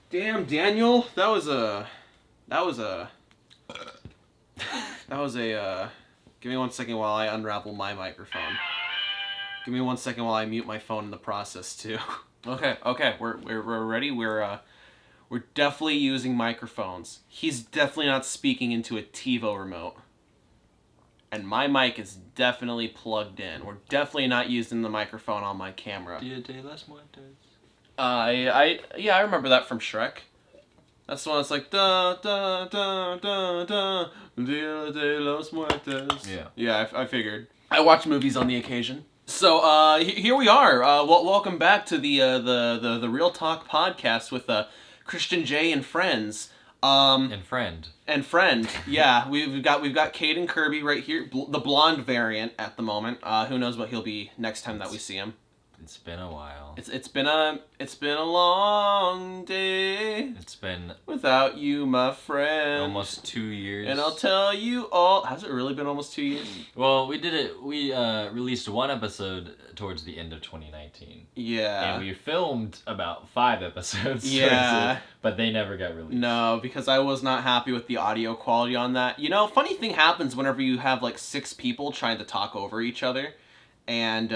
Damn, Daniel, that was a. Give me 1 second while I unravel my microphone. Give me 1 second while I mute my phone in the process too. Okay, we're ready. We're definitely using microphones. He's definitely not speaking into a TiVo remote. And my mic is definitely plugged in. We're definitely not using the microphone on my camera. Dia de las Muertes. I remember that from Shrek. That's the one that's like da da da da da Dia de los Muertes. Yeah. Yeah, I figured. I watch movies on the occasion. So here we are. Welcome back to the Real Talk podcast with Christian J and friends. And friend. Yeah, we've got Cade and Kirby right here, the blonde variant at the moment. Who knows what he'll be next time that we see him. It's been a while. It's been a long day. It's been without you, my friend. Almost 2 years. And I'll tell you all. Has it really been almost 2 years? Well, we did it. We released one episode towards the end of 2019. Yeah. And we filmed about 5 episodes. Yeah. But they never got released. No, because I was not happy with the audio quality on that. You know, funny thing happens whenever you have like 6 people trying to talk over each other, and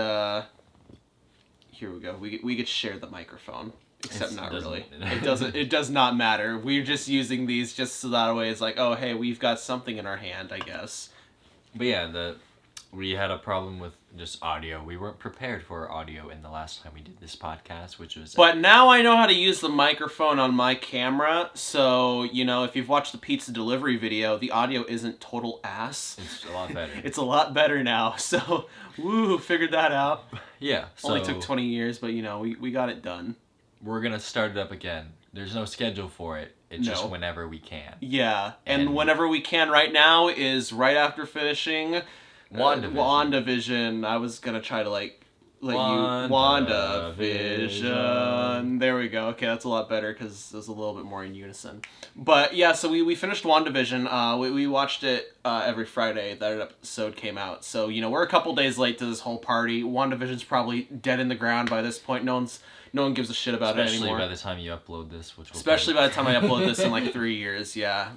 here we go. We could share the microphone, except not really. It does not matter. We're just using these just so that way it's like, oh hey, we've got something in our hand, I guess. But yeah, we had a problem with just audio. We weren't prepared for audio in the last time we did this podcast, which was. But now I know how to use the microphone on my camera, so you know if you've watched the pizza delivery video, the audio isn't total ass. It's a lot better. It's a lot better now. So, woo, figured that out. Yeah. So only took 20 years, but you know we got it done. We're gonna start it up again. There's no schedule for it. It's just whenever we can. Yeah, and whenever we can right now is right after finishing WandaVision. I was gonna try to let you WandaVision. There we go. Okay, that's a lot better because it's a little bit more in unison. But yeah, so we finished WandaVision. We watched it every Friday that an episode came out. So you know we're a couple days late to this whole party. WandaVision's probably dead in the ground by this point. No one gives a shit about it anymore. Especially by the time you upload this, by the time I upload this in like 3 years. Yeah,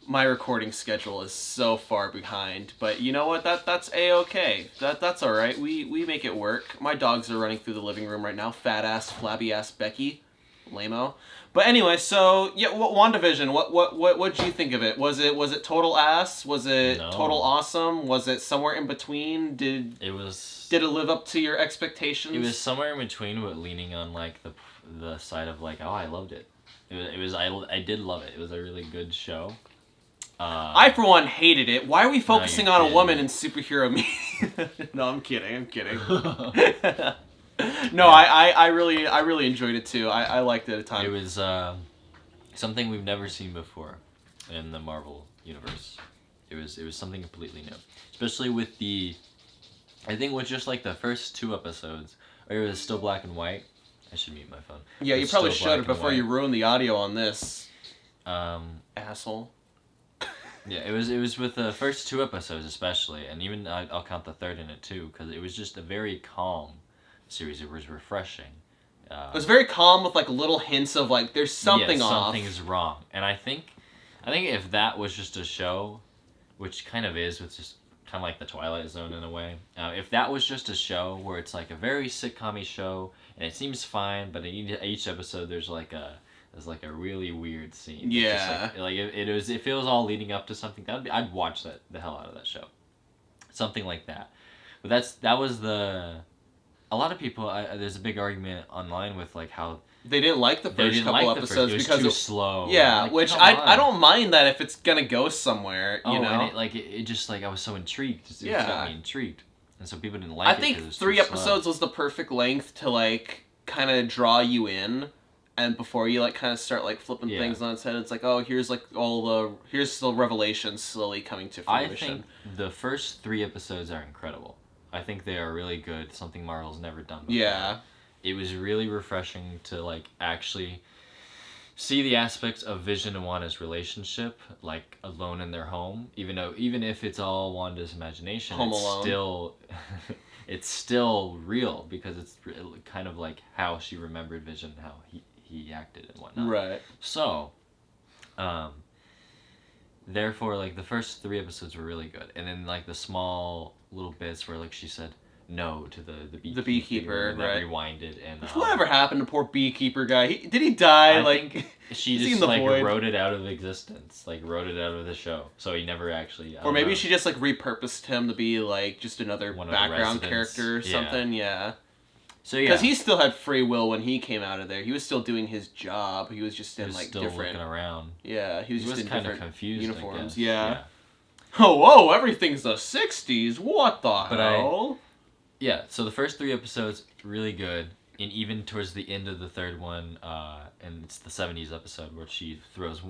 my recording schedule is so far behind, but you know what? That's a-okay. That's all right. We make it work. My dogs are running through the living room right now. Fat ass, flabby ass Becky, lame-o. But anyway, so yeah, WandaVision. What did you think of it? Was it total ass? Was it total awesome? Was it somewhere in between? Did it live up to your expectations? It was somewhere in between, but leaning on like the side of like, oh, I loved it. I did love it. It was a really good show. I, for one, hated it. Why are we focusing on a woman in superhero media? No, I'm kidding. No, I really enjoyed it too. I liked it a ton. It was something we've never seen before in the Marvel universe. It was something completely new, especially with I think with just like the first 2 episodes, or it was still black and white. I should mute my phone. Yeah, you probably should before you ruin the audio on this. Asshole. Yeah, it was with the first 2 episodes especially, and even I'll count the third in it too, because it was just a very calm series. It was refreshing. It was very calm with like little hints of like there's something off. Something's wrong, and I think if that was just a show, which kind of is, with just kind of like the Twilight Zone in a way. If that was just a show where it's like a very sitcom-y show and it seems fine, but in each episode there's like a really weird scene. Yeah. It feels all leading up to something. I'd watch the hell out of that show. Something like that. But that was a lot of people. There's a big argument online with like how they didn't like the first couple episodes because it was too slow. Yeah, which I don't mind that if it's gonna go somewhere. You know, and it just like I was so intrigued. It got me intrigued, and so people didn't like it. I think 3 episodes was the perfect length to like kind of draw you in. And before you like kind of start like flipping things on its head, it's like, oh, here's the revelations slowly coming to fruition. I think the first 3 episodes are incredible. I think they are really good. Something Marvel's never done before. Yeah. It was really refreshing to like actually see the aspects of Vision and Wanda's relationship, like alone in their home. Even if it's all Wanda's imagination, it's still real because it's kind of like how she remembered Vision, how he acted and whatnot. Right. So, therefore, like, the first 3 episodes were really good. And then, like, the small little bits where, like, she said no to the beekeeper. That right. rewinded. And whatever happened to poor beekeeper guy? Did he die? I think she just, like, void? wrote it out of existence. Like, wrote it out of the show. So he never actually... Or maybe she just, like, repurposed him to be, like, just another background character or something. Yeah. So, yeah. Because he still had free will when he came out of there. He was still doing his job. He was just in, like, still different... looking around. Yeah, he was just in kind different of confused, uniforms. Yeah. Oh, whoa, everything's the 60s. What the hell? Yeah, so the first 3 episodes, really good. And even towards the end of the third one, and it's the 70s episode where she throws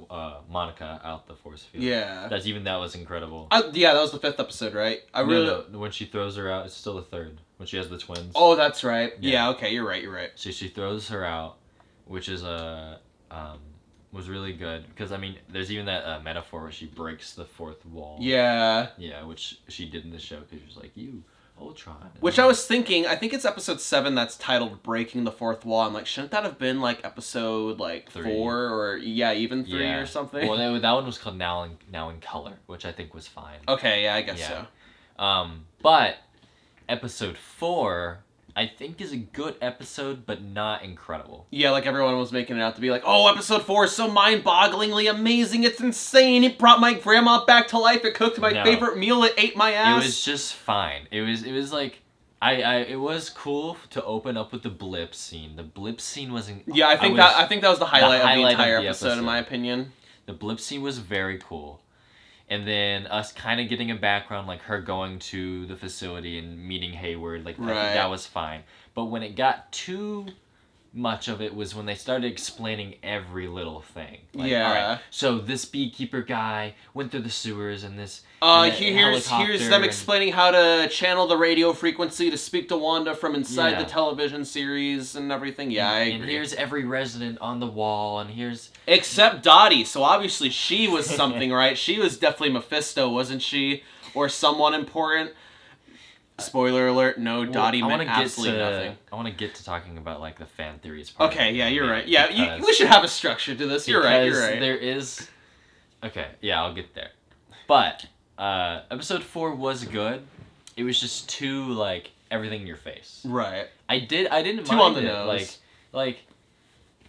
Monica out the force field. Yeah. That was incredible. Yeah, that was the 5th episode, right? No, when she throws her out, it's still the 3rd. When she has the twins. Oh, that's right. Yeah, okay, you're right. So she throws her out, which is was really good. Because, I mean, there's even that metaphor where she breaks the 4th wall. Yeah. Yeah, which she did in the show, because she was like, you... Ultron. Which I was thinking, I think it's episode 7 that's titled Breaking the 4th Wall. I'm like, shouldn't that have been like episode 3. 4 or even 3 or something? Well, that one was called Now in Color, which I think was fine. Okay, yeah, I guess so. But episode 4, I think is a good episode, but not incredible. Yeah, like everyone was making it out to be like, oh, episode 4 is so mind-bogglingly amazing, it's insane, it brought my grandma back to life, it cooked my favorite meal, it ate my ass. It was just fine. It was like, it was cool to open up with the blip scene. The blip scene wasn't... Yeah, I think that was the highlight of the entire episode, in my opinion. The blip scene was very cool. And then us kind of getting a background, like her going to the facility and meeting Hayward, like I think that was fine. But when it got too much of it was when they started explaining every little thing. Like, all right, so this beekeeper guy went through the sewers and this here's them explaining how to channel the radio frequency to speak to Wanda from inside the television series and everything. Yeah, I agree. And here's every resident on the wall, and here's... Except Dottie, so obviously she was something, right? She was definitely Mephisto, wasn't she? Or someone important. Spoiler alert, no, Dottie meant absolutely nothing. I want to get to talking about, like, the fan theories part. Okay, yeah, you're right. Yeah, we should have a structure to this. You're right. There is... Okay, yeah, I'll get there. But, episode 4 was good. It was just too, like, everything in your face. Right. I didn't mind it. Too on the nose. Like,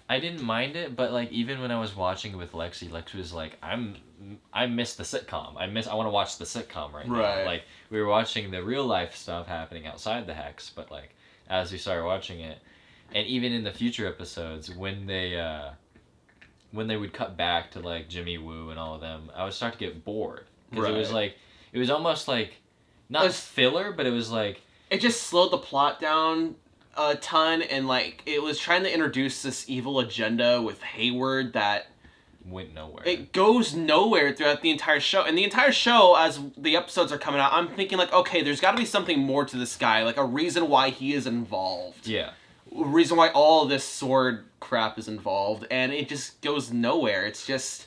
I didn't mind it, but, like, even when I was watching it with Lexi was like, I miss the sitcom. I want to watch the sitcom right now. Like, we were watching the real life stuff happening outside the Hex, but, like, as we started watching it, and even in the future episodes, when they would cut back to, like, Jimmy Woo and all of them, I would start to get bored. Because it was, like, it was almost, like, not filler, but it was, like... It just slowed the plot down a ton, and, like, it was trying to introduce this evil agenda with Hayward that... went nowhere. It goes nowhere throughout the entire show. And the entire show, as the episodes are coming out, I'm thinking, like, okay, there's got to be something more to this guy. Like, a reason why he is involved. Yeah. A reason why all this sword crap is involved. And it just goes nowhere. It's just...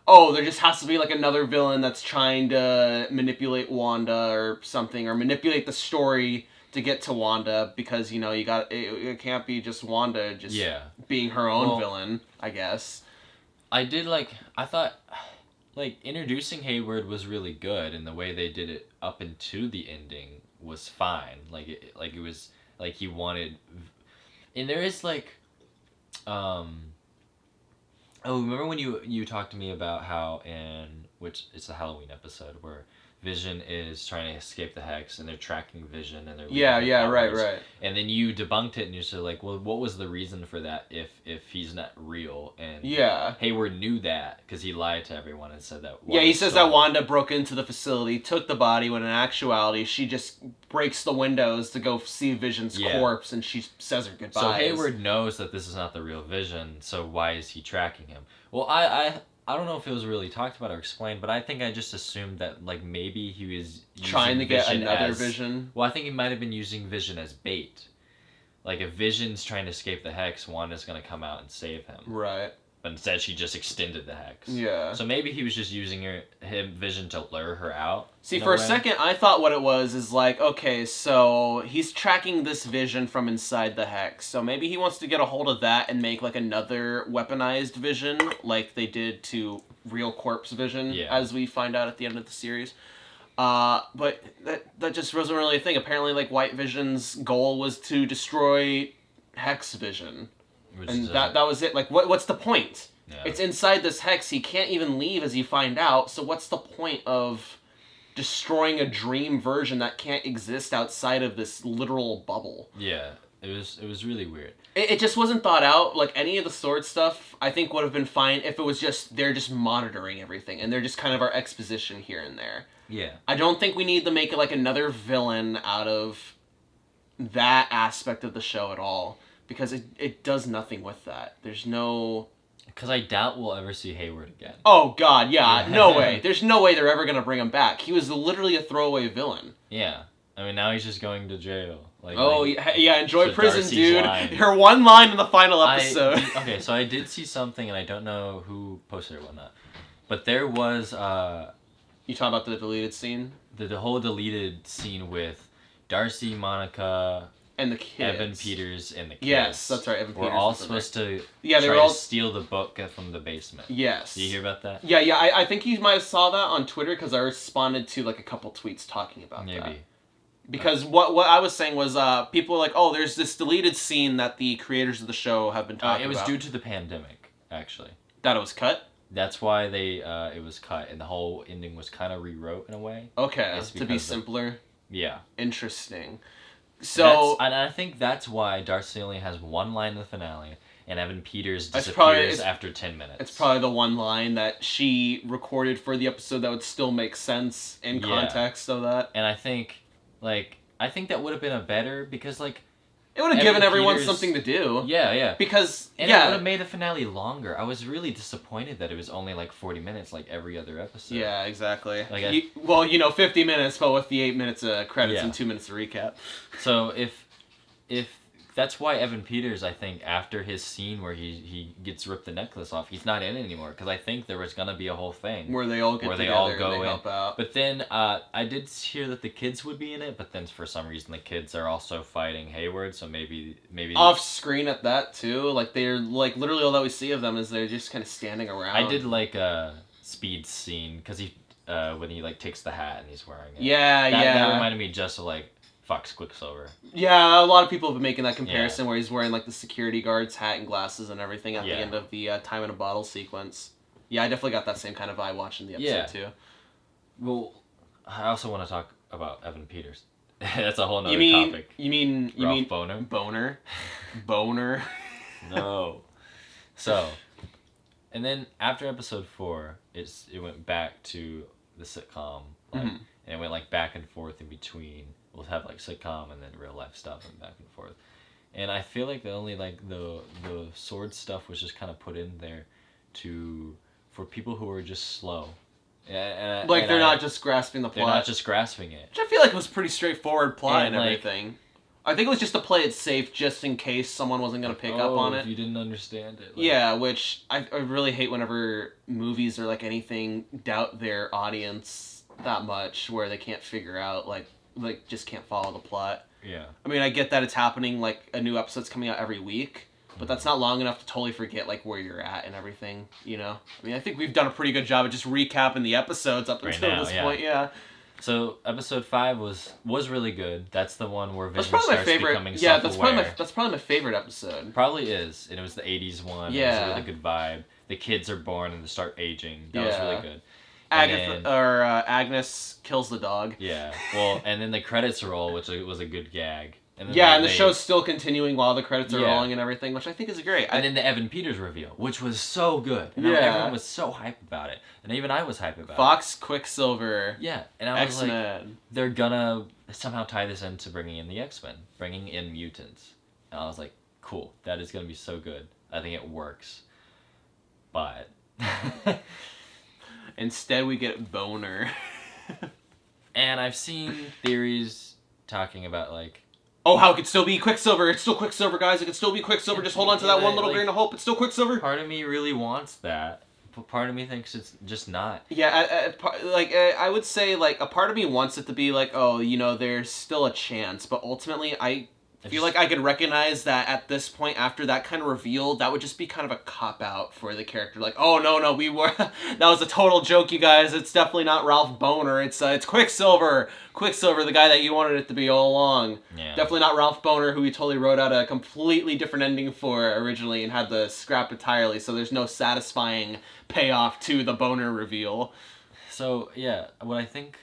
Oh, there just has to be, like, another villain that's trying to manipulate Wanda or something. Or manipulate the story to get to Wanda. Because, you know, it can't be just Wanda just being her own villain, I guess. I thought, like, introducing Hayward was really good, and the way they did it up into the ending was fine. Like, it was, like, he wanted, and there is, like, remember when you talked to me about how which it's a Halloween episode, where Vision is trying to escape the Hex, and they're tracking Vision, and they're right. And then you debunked it, and you said, like, well, what was the reason for that if he's not real? And Hayward knew that because he lied to everyone and said that. He says that Wanda broke into the facility, took the body, when in actuality she just breaks the windows to go see Vision's corpse, and she says her goodbyes. So Hayward knows that this is not the real Vision. So why is he tracking him? Well, I don't know if it was really talked about or explained, but I think I just assumed that, like, maybe he was trying to get another Vision. Well, I think he might have been using Vision as bait. Like, if Vision's trying to escape the Hex, Wanda's going to come out and save him. Right. but instead she just extended the hex. Yeah. So maybe he was just using him Vision to lure her out. See, for a second, I thought what it was is like, okay, so he's tracking this Vision from inside the hex. So maybe he wants to get a hold of that and make, like, another weaponized Vision, like they did to real corpse Vision, as we find out at the end of the series. But that just wasn't really a thing. Apparently, like, White Vision's goal was to destroy Hex Vision. And that was it. Like, what's the point? Yeah. It's inside this hex. He can't even leave, as you find out. So what's the point of destroying a dream version that can't exist outside of this literal bubble? Yeah, it was really weird. It just wasn't thought out. Like, any of the sword stuff, I think would have been fine if it was just, they're just monitoring everything. And they're just kind of our exposition here and there. Yeah. I don't think we need to make, like, another villain out of that aspect of the show at all. Because it does nothing with that. There's no... Because I doubt we'll ever see Hayward again. Oh, God, yeah. No way. There's no way they're ever going to bring him back. He was literally a throwaway villain. Yeah. I mean, now he's just going to jail. Enjoy prison, Darcy's dude. line. Her one line in the final episode. Okay, so I did see something, and I don't know who posted it or whatnot. But there was... You talking about the deleted scene? The whole deleted scene with Darcy, Monica... And the kids. Evan Peters and the kids. Yes, that's right. Evan Peters. We're all supposed to steal the book from the basement. Yes. Did you hear about that? Yeah. I think you might have saw that on Twitter because I responded to like a couple tweets talking about that. Maybe. Because what I was saying was people were like, oh, there's this deleted scene that the creators of the show have been talking about. It was due to the pandemic, actually. That it was cut? That's why it was cut, and the whole ending was kind of rewrote in a way. Okay, to be simpler? Yeah. Interesting. So and I think that's why Darcy only has one line in the finale, and Evan Peters disappears after 10 minutes. It's probably the one line that she recorded for the episode that would still make sense in context of that. And I think that would have been a better, because like it would have given everyone something to do. Yeah. Because it would have made the finale longer. I was really disappointed that it was only like 40 minutes, like every other episode. Yeah, exactly. Like 50 minutes, but with the 8 minutes of credits and 2 minutes of recap. So if that's why Evan Peters, I think, after his scene where he gets ripped the necklace off, he's not in it anymore, because I think there was gonna be a whole thing where they all get together and they help out. But then I did hear that the kids would be in it, but then for some reason the kids are also fighting Hayward, so maybe off screen at that too. Like they're like literally all that we see of them is they're just kind of standing around. I did like a Speed scene because he when he like takes the hat and he's wearing it. That reminded me just of like Fox Quicksilver. Yeah, a lot of people have been making that comparison where he's wearing like the security guard's hat and glasses and everything at the end of the Time in a Bottle sequence. Yeah, I definitely got that same kind of vibe watching the episode too. Well, I also want to talk about Evan Peters. That's a whole nother topic. You mean Boner? Boner? No. So, and then after episode 4, it went back to the sitcom, and it went like back and forth in between. We'll have like sitcom and then real life stuff and back and forth. And I feel like the only like the sword stuff was just kind of put in there for people who are just slow. They're not just grasping the plot. They're not just grasping it. Which I feel like was pretty straightforward plot and everything. I think it was just to play it safe, just in case someone wasn't going to pick up on it. If you didn't understand it. Yeah, which I really hate whenever movies or like anything doubt their audience that much, where they can't figure out like just can't follow the plot. Yeah. I mean, I get that it's happening, like a new episode's coming out every week, but that's not long enough to totally forget like where you're at and everything, you know? I mean, I think we've done a pretty good job of just recapping the episodes up until this point, So episode 5 was really good. That's the one where Vision starts becoming self-aware. Yeah, that's probably my favorite episode. Probably is, and it was the 80s one. Yeah. It was a really good vibe. The kids are born and they start aging. That was really good. Agnes kills the dog. Yeah. Well, and then the credits roll, which was a good gag. And then and the show's still continuing while the credits are rolling and everything, which I think is great. And then the Evan Peters reveal, which was so good. And everyone was so hyped about it. And even I was hyped about Fox, Quicksilver. Yeah. And I was X-Men. like, they're gonna somehow tie this into bringing in the X-Men, bringing in mutants. And I was like, cool, that is gonna be so good. I think it works. But... Instead, we get Boner. And I've seen theories talking about, like, oh, how it could still be Quicksilver. It's still Quicksilver, guys. It could still be Quicksilver. Just hold on to that one little grain of hope. It's still Quicksilver. Part of me really wants that, but part of me thinks it's just not. Yeah, I would say, like, a part of me wants it to be like, oh, you know, there's still a chance, but ultimately, I feel like I could recognize that at this point, after that kind of reveal, that would just be kind of a cop-out for the character. Like, oh, no, we were... that was a total joke, you guys. It's definitely not Ralph Boner. It's Quicksilver. Quicksilver, the guy that you wanted it to be all along. Yeah. Definitely not Ralph Boner, who we totally wrote out a completely different ending for originally and had to scrap entirely, so there's no satisfying payoff to the Boner reveal. So, yeah, what I think...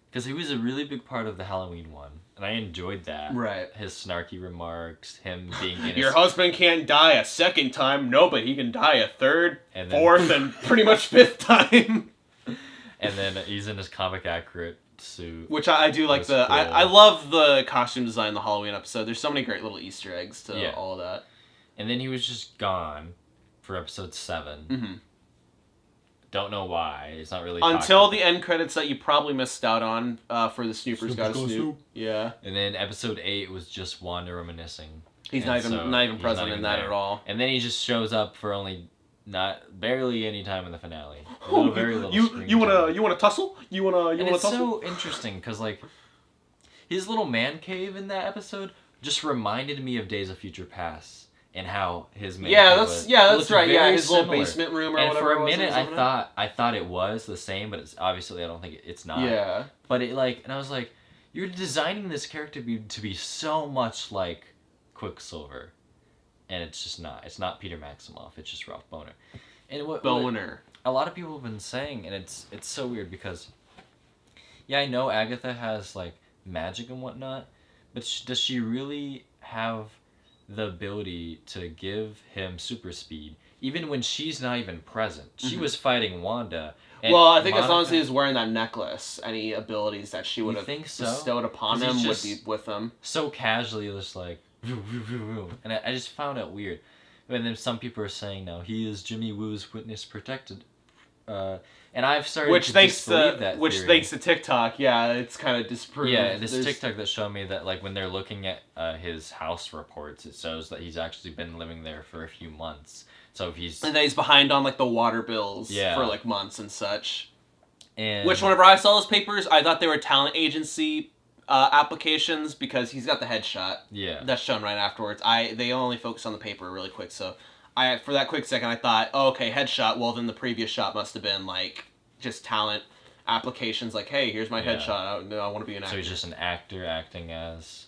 Because he was a really big part of the Halloween one. And I enjoyed that. Right. His snarky remarks, him being in Your husband can't die a second time. No, but he can die a third, fourth, and pretty much fifth time. And then he's in his comic accurate suit. Which I do like cool. I love the costume design in the Halloween episode. There's so many great little Easter eggs to all of that. And then he was just gone for episode 7. Mm-hmm. Don't know why. It's not really until the end credits that you probably missed out on for the Snoopers Gotta Snoop. Yeah. And then episode 8 was just Wanda reminiscing. He's not even present in that at all. And then he just shows up for only barely any time in the finale. Very little. You wanna tussle? You wanna it's tussle? So interesting because like his little man cave in that episode just reminded me of Days of Future Past. And how his man that's right. Yeah, his little basement room or whatever. And for a minute, I thought it was the same, but it's obviously I don't think it's not. Yeah. But and I was like, you're designing this character to be so much like Quicksilver, and it's just not. It's not Peter Maximoff. It's just Ralph Boner. And what a lot of people have been saying, and it's so weird because, yeah, I know Agatha has like magic and whatnot, but does she really have the ability to give him super speed even when she's not even present? She was fighting Wanda. Well, I think as long as he was wearing that necklace, any abilities that she would have bestowed upon him would be with him. So casually, just like, and I just found it weird. And then some people are saying now he is Jimmy Woo's witness protected. And I've started to disbelieve that which theory. Thanks to TikTok, yeah, it's kind of disproved. Yeah, this TikTok that showed me that like when they're looking at his house reports, it shows that he's actually been living there for a few months. So if and that he's behind on like the water bills for like months and such. And which whenever I saw those papers, I thought they were talent agency applications because he's got the headshot. Yeah, that's shown right afterwards. They only focus on the paper really quick, so. For that quick second, I thought, oh, okay, headshot. Well, then the previous shot must have been, like, just talent applications. Like, hey, here's my headshot. I want to be an actor. So he's just an actor acting as...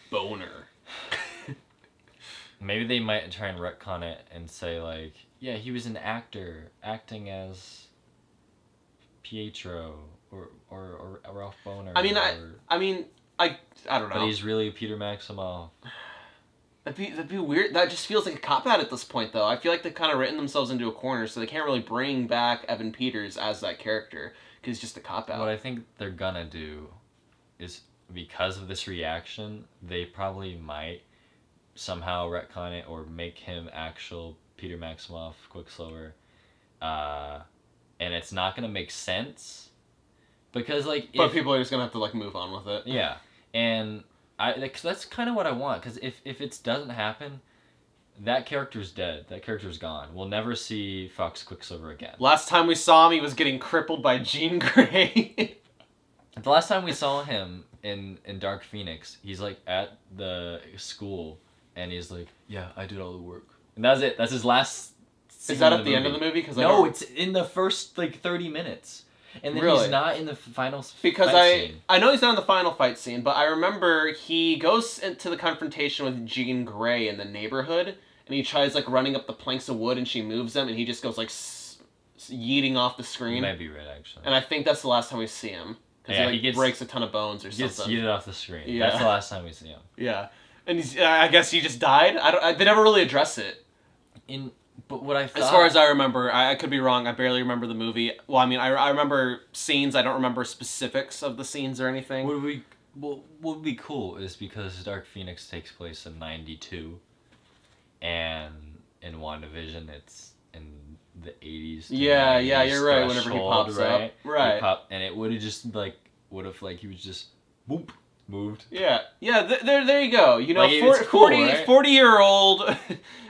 Boner. Maybe they might try and retcon it and say, like, yeah, he was an actor acting as Pietro or Ralph Boner. I mean, I don't know. But he's really Peter Maximoff. That'd be weird. That just feels like a cop-out at this point, though. I feel like they've kind of written themselves into a corner, so they can't really bring back Evan Peters as that character, because it's just a cop-out. What I think they're gonna do is, because of this reaction, they probably might somehow retcon it or make him actual Peter Maximoff Quicksilver. And it's not gonna make sense, because, like... But people are just gonna have to, like, move on with it. Yeah, and... that's kind of what I want, because if it doesn't happen, that character's dead. That character's gone. We'll never see Fox Quicksilver again. Last time we saw him, he was getting crippled by Jean Grey. The last time we saw him in Dark Phoenix, he's like at the school, and he's like, yeah, I did all the work. And that's it. That's his last scene. Is that at the end of the movie? No, it's in the first, like, 30 minutes. And then he's not in the final fight scene. I know he's not in the final fight scene, but I remember he goes into the confrontation with Jean Grey in the neighborhood, and he tries, like, running up the planks of wood, and she moves them, and he just goes, like, yeeting off the screen. You might be right, actually. And I think that's the last time we see him. Because he breaks a ton of bones or something. He gets yeeted off the screen. Yeah. That's the last time we see him. Yeah. And I guess he just died? They never really address it. But what I thought... As far as I remember, I could be wrong, I barely remember the movie. Well, I mean, I remember scenes, I don't remember specifics of the scenes or anything. What would be cool is because Dark Phoenix takes place in 92, and in WandaVision it's in the 80s. Yeah, you're right, whenever he pops up. Right. And it would have just, like, he was just, boop, moved. Yeah. There you go. You know, Like, it's cool, 40-year-old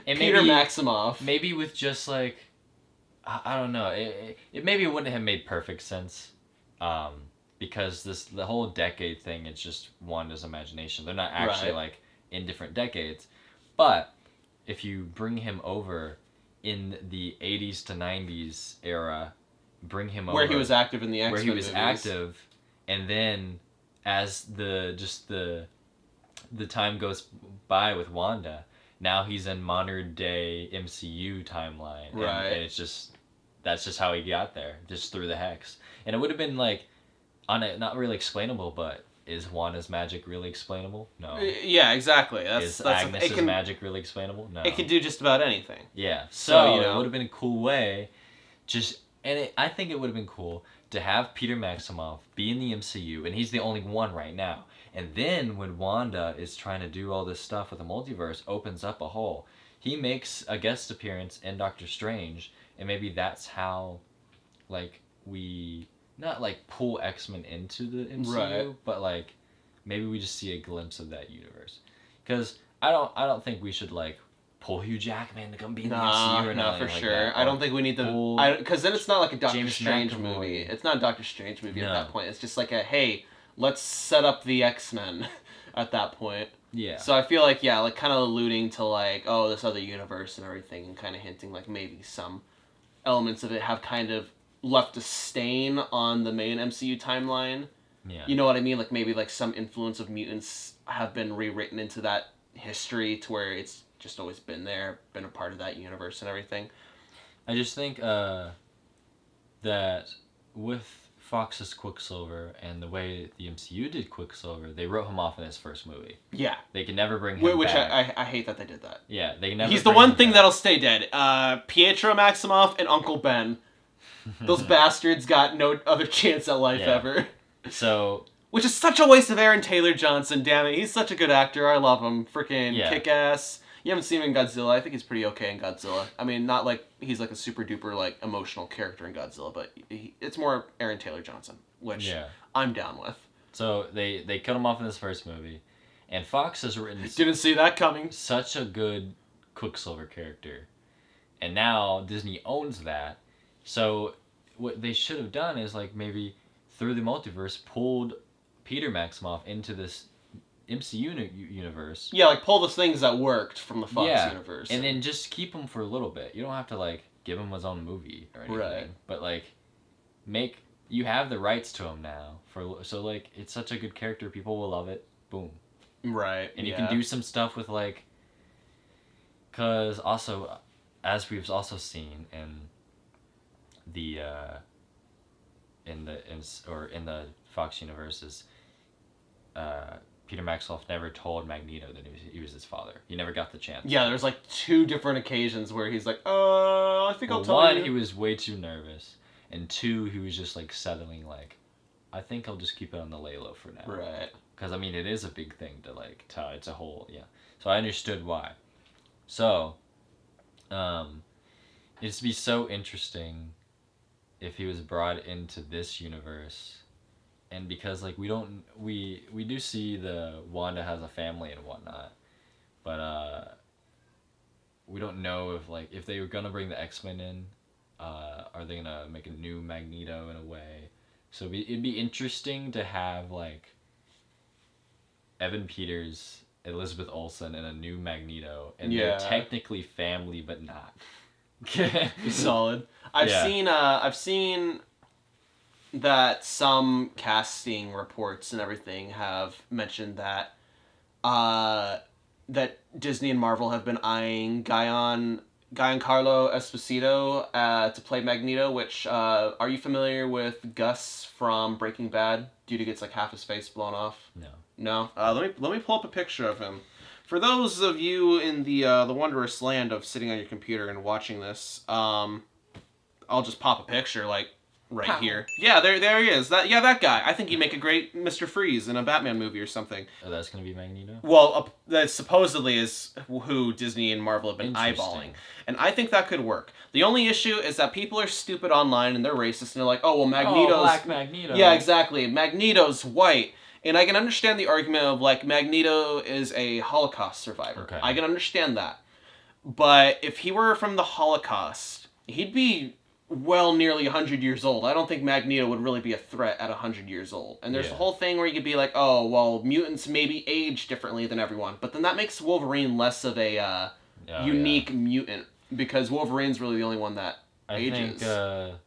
And Peter Maximoff. Maybe with just like, I don't know. It maybe wouldn't have made perfect sense, because the whole decade thing, it's just Wanda's imagination. They're not actually like in different decades, but if you bring him over in the 80s to 90s era, bring him over where he was active in the X-Men where he was movies. active, and then as the time goes by with Wanda, now he's in modern day MCU timeline, and it's just that's just how he got there, just through the hex. And it would have been like not really explainable, but is Wanda's magic really explainable? No. Yeah, exactly. Is Agnes's magic really explainable? No. It can do just about anything. Yeah. So it would have been a cool way, I think it would have been cool to have Peter Maximoff be in the MCU, and he's the only one right now. And then when Wanda is trying to do all this stuff with the multiverse, opens up a hole, he makes a guest appearance in Doctor Strange, and maybe that's how, like, we not like pull X-Men into the MCU, but like maybe we just see a glimpse of that universe. Because I don't think we should like pull Hugh Jackman to come be in the MCU or nothing for like sure. that. I don't think we need to, because then it's not like a Doctor Strange movie. It's not a Doctor Strange movie at that point. It's just like hey, let's set up the X-Men at that point. Yeah. So I feel like like kind of alluding to like this other universe and everything, and kind of hinting like maybe some elements of it have kind of left a stain on the main MCU timeline. Yeah. You know what I mean? Like maybe like some influence of mutants have been rewritten into that history to where it's just always been there, been a part of that universe and everything. I just think that with Fox's Quicksilver and the way the MCU did Quicksilver, they wrote him off in his first movie. Yeah. They can never bring him back. I hate that they did that. Yeah, they can never. He's the one thing that'll stay dead. Pietro Maximoff and Uncle Ben. Those bastards got no other chance at life ever. So. Which is such a waste of Aaron Taylor Johnson. Damn it, he's such a good actor. I love him. Freaking kick-ass. You haven't seen him in Godzilla. I think he's pretty okay in Godzilla. I mean, not like he's like a super duper like emotional character in Godzilla, but it's more Aaron Taylor Johnson, which I'm down with. So they cut him off in this first movie, and Fox has written. Didn't see that coming. Such a good Quicksilver character, and now Disney owns that. So what they should have done is like maybe through the multiverse pulled Peter Maximoff into this MCU universe. Yeah, like pull the things that worked from the Fox universe. And then just keep him for a little bit. You don't have to like give him his own movie or anything. Right. But like you have the rights to him now. So like it's such a good character, people will love it. Boom. Right. And you can do some stuff with like, cause also as we've also seen in the in the Fox universes, Peter Maximoff never told Magneto that he was his father. He never got the chance. Yeah, there's like 2 different occasions where he's like, I think I'll tell you. 1, he was way too nervous, and 2, he was just like settling like, I think I'll just keep it on the lay low for now. Right. Because I mean, it is a big thing to like tie. It's a whole So I understood why. So, it'd be so interesting if he was brought into this universe. And because like we do see the Wanda has a family and whatnot, but we don't know if they were gonna bring the X-Men in, are they gonna make a new Magneto in a way? So it'd be interesting to have like Evan Peters, Elizabeth Olsen, and a new Magneto, and they're technically family but not. Solid. I've seen that some casting reports and everything have mentioned that that Disney and Marvel have been eyeing Giancarlo Esposito to play Magneto, which are you familiar with Gus from Breaking Bad? Dude who gets like half his face blown off? No? Let me pull up a picture of him. For those of you in the wondrous land of sitting on your computer and watching this, I'll just pop a picture like right here. Yeah, there he is. That guy. I think he'd make a great Mr. Freeze in a Batman movie or something. Oh, that's gonna be Magneto? Well, that supposedly is who Disney and Marvel have been eyeballing. And I think that could work. The only issue is that people are stupid online and they're racist and they're like, oh, well, Magneto's... Black Magneto. Yeah, exactly. Magneto's white. And I can understand the argument of, like, Magneto is a Holocaust survivor. Okay. I can understand that. But if he were from the Holocaust, he'd be well nearly 100 years old. I don't think Magneto would really be a threat at 100 years old. And there's the whole thing where you could be like, oh, well, mutants maybe age differently than everyone. But then that makes Wolverine less of a unique mutant, because Wolverine's really the only one that ages. I think,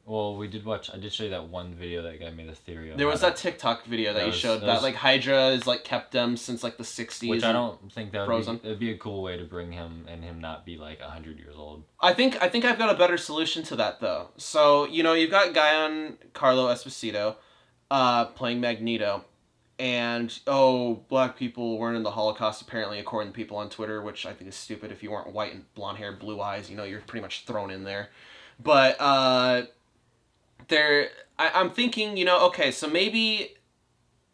well, I did show you that one video that guy made a theory on. There was that TikTok video that you showed that like Hydra is like kept them since like the 60s. Which I don't think that would be a cool way to bring him and him not be like 100 years old. I think I've got a better solution to that though. So, you know, you've got Giancarlo Esposito playing Magneto, and black people weren't in the Holocaust apparently, according to people on Twitter, which I think is stupid. If you weren't white and blonde hair, blue eyes, you know, you're pretty much thrown in there. But I'm thinking, you know, okay, so maybe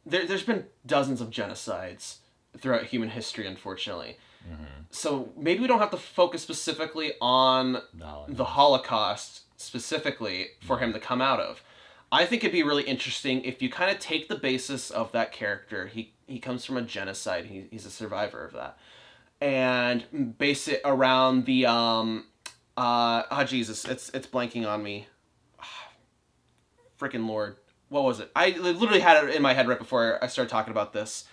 there's been dozens of genocides throughout human history, unfortunately. Mm-hmm. So maybe we don't have to focus specifically on the Holocaust specifically for him to come out of. I think it'd be really interesting if you kind of take the basis of that character. He comes from a genocide. He's a survivor of that. And base it around the Jesus, it's blanking on me. Freaking Lord. What was it? I literally had it in my head right before I started talking about this.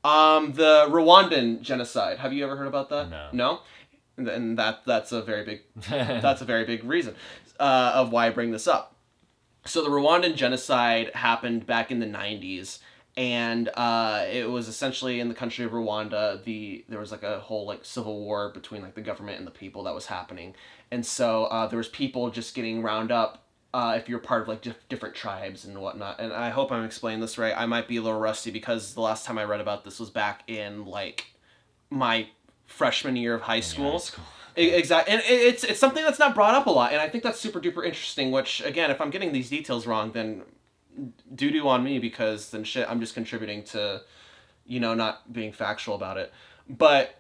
The Rwandan Genocide. Have you ever heard about that? No. And that's a very big reason of why I bring this up. So the Rwandan Genocide happened back in the 90s, and it was essentially in the country of Rwanda. There was like a whole like civil war between like the government and the people that was happening, and so there was people just getting round up. If you're part of like different tribes and whatnot. And I hope I'm explaining this right. I might be a little rusty because the last time I read about this was back in like my freshman year of high school. Exactly. And it's something that's not brought up a lot. And I think that's super duper interesting, which again, if I'm getting these details wrong, then doo-doo on me, because then shit, I'm just contributing to, you know, not being factual about it. But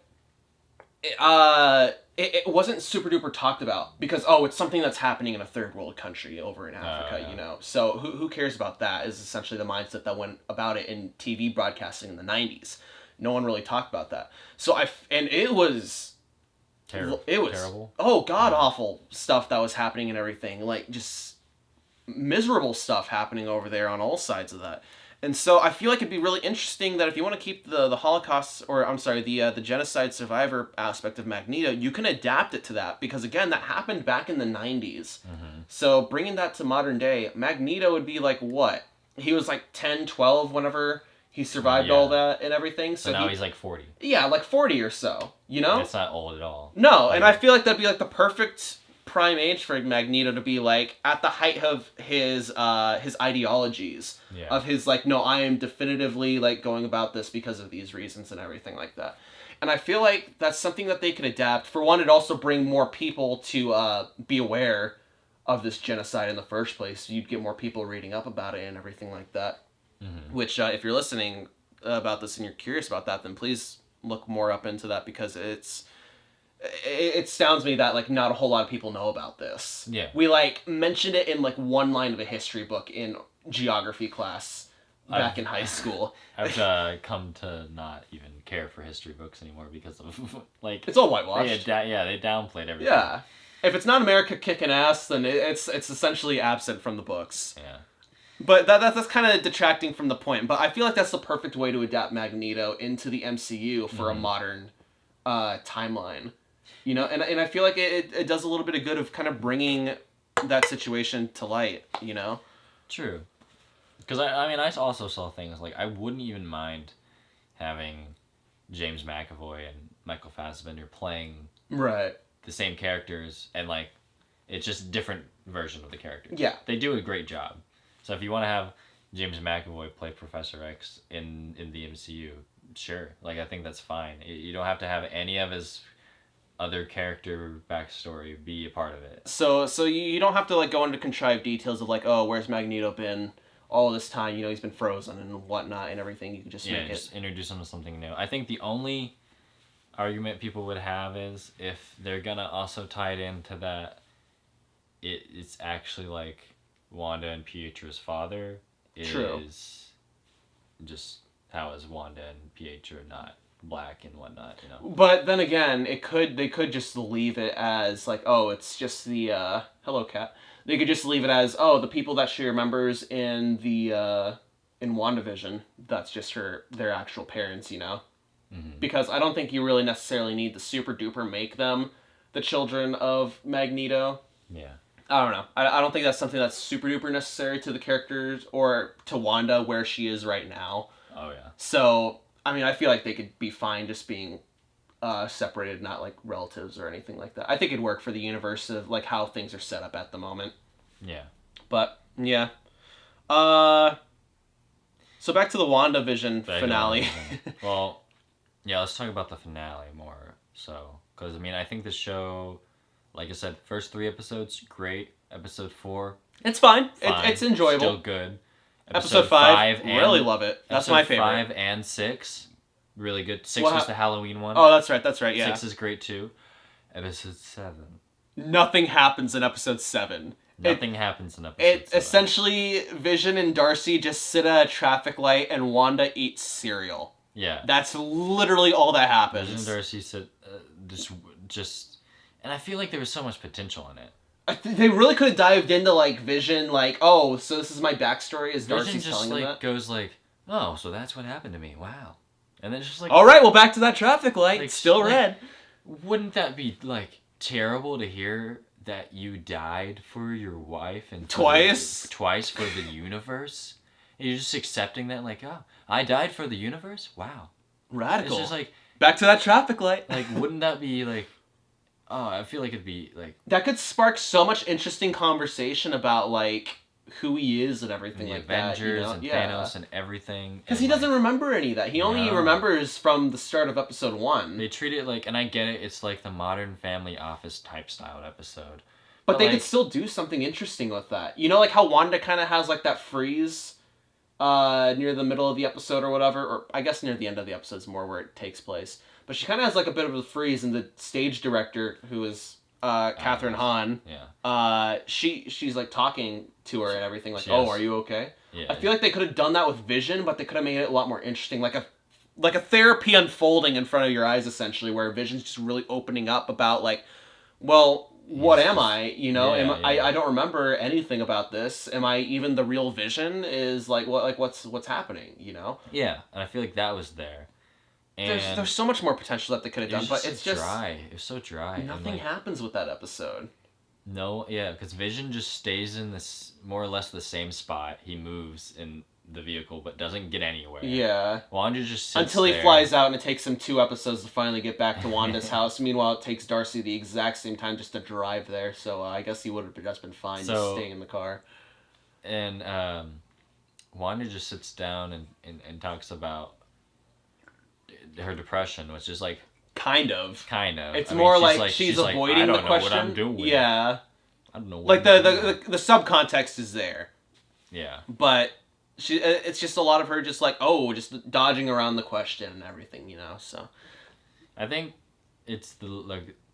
it wasn't super duper talked about because it's something that's happening in a third world country over in Africa, you know. So who cares about that is essentially the mindset that went about it in TV broadcasting in the 90s. No one really talked about that. So it was terrible. It was terrible. God awful stuff that was happening and everything, like just miserable stuff happening over there on all sides of that. And so I feel like it'd be really interesting that if you want to keep the Holocaust, or I'm sorry, the genocide survivor aspect of Magneto, you can adapt it to that, because again, that happened back in the 90s. Mm-hmm. So bringing that to modern day, Magneto would be like what? He was like 10, 12 whenever he survived all that and everything. So now he's like 40. Yeah, like 40 or so, you know? That's not old at all. No, and I feel like that'd be like the perfect prime age for Magneto to be like at the height of his ideologies, of his like, no, I am definitively like going about this because of these reasons and everything like that. And I feel like that's something that they could adapt. For one, it'd also bring more people to be aware of this genocide in the first place. You'd get more people reading up about it and everything like that. Mm-hmm. Which if you're listening about this and you're curious about that, then please look more up into that, because it astounds me that like not a whole lot of people know about this. Yeah. We like mentioned it in like one line of a history book in geography class back in high school. I've come to not even care for history books anymore because of like it's all whitewashed. They downplayed everything. Yeah. If it's not America kicking ass, then it's essentially absent from the books. Yeah. But that's kind of detracting from the point. But I feel like that's the perfect way to adapt Magneto into the MCU for a modern timeline. You know, and I feel like it does a little bit of good of kind of bringing that situation to light, you know? True. Because, I also saw things like, I wouldn't even mind having James McAvoy and Michael Fassbender playing the same characters, and, like, it's just different version of the characters. Yeah. They do a great job. So if you want to have James McAvoy play Professor X in the MCU, sure. Like, I think that's fine. You don't have to have any of his other character backstory be a part of it. So you don't have to like go into contrived details of like, where's Magneto been all this time? You know, he's been frozen and whatnot and everything. You can just introduce him to something new. I think the only argument people would have is if they're gonna also tie it into that it's actually like Wanda and Pietro's father is just how is Wanda and Pietro not black and whatnot, you know. But then again, they could just leave it as like, oh, it's just the hello cat. They could just leave it as, oh, the people that she remembers in the in WandaVision, that's just their actual parents, you know. Mm-hmm. Because I don't think you really necessarily need to super duper make them the children of Magneto. Yeah. I don't know. I don't think that's something that's super duper necessary to the characters or to Wanda where she is right now. Oh yeah. So I mean, I feel like they could be fine just being separated, not like relatives or anything like that. I think it'd work for the universe of like how things are set up at the moment. Yeah. But yeah. So back to the WandaVision finale. Well, yeah, let's talk about the finale more. So, because I mean, I think the show, like I said, first 3 episodes, great. Episode 4, it's fine. It's enjoyable. Still good. Episode 5 really love it. That's my favorite. 5 and 6, really good. 6 was the Halloween one. Oh, that's right. Yeah. 6 is great too. Episode 7. Nothing happens in episode 7. Nothing happens in episode 7. Essentially, Vision and Darcy just sit at a traffic light and Wanda eats cereal. Yeah. That's literally all that happens. Vision and Darcy sit just, and I feel like there was so much potential in it. They really could have dived into like Vision, like, oh, so this is my backstory as Darcy's telling them that. Vision just goes like, oh, so that's what happened to me. Wow. And then just like, all right, well, back to that traffic light. Like, still red. Wouldn't that be like terrible to hear that you died for your wife and twice for the universe? And you're just accepting that, like, oh, I died for the universe. Wow. Radical. It's just like back to that traffic light. Like, wouldn't that be like? Oh, I feel like it'd be like... That could spark so much interesting conversation about, like, who he is and everything like that. The Avengers and Thanos and everything. Because he doesn't remember any of that. He only remembers from the start of episode 1. They treat it like... And I get it, it's like the Modern Family Office type style episode. But they could still do something interesting with that. You know, like how Wanda kind of has, like, that freeze near the middle of the episode or whatever. Or I guess near the end of the episode is more where it takes place. But she kind of has like a bit of a freeze, and the stage director, who is Catherine Hahn, she's like talking to her and everything, like, "Oh, are you okay?" Yeah, I feel like they could have done that with Vision, but they could have made it a lot more interesting, like a therapy unfolding in front of your eyes, essentially, where Vision's just really opening up about like, well, what am I? You know, I don't remember anything about this. Am I even the real Vision? Is like what's happening? You know? Yeah, and I feel like that was there. And there's so much more potential that they could have done, but it's just dry. It was so dry. Nothing happens with that episode. No, yeah, because Vision just stays in this more or less the same spot. He moves in the vehicle, but doesn't get anywhere. Yeah. Wanda just sits until he flies out, and it takes him 2 episodes to finally get back to Wanda's house. Meanwhile, it takes Darcy the exact same time just to drive there. So I guess he would have just been fine just staying in the car. And Wanda just sits down and talks about her depression, which is like kind of. It's more like she's avoiding the question. I don't know what I'm doing. Yeah. I don't know. Like the subcontext is there. Yeah. But it's just a lot of her just like just dodging around the question and everything, you know. So. I think it's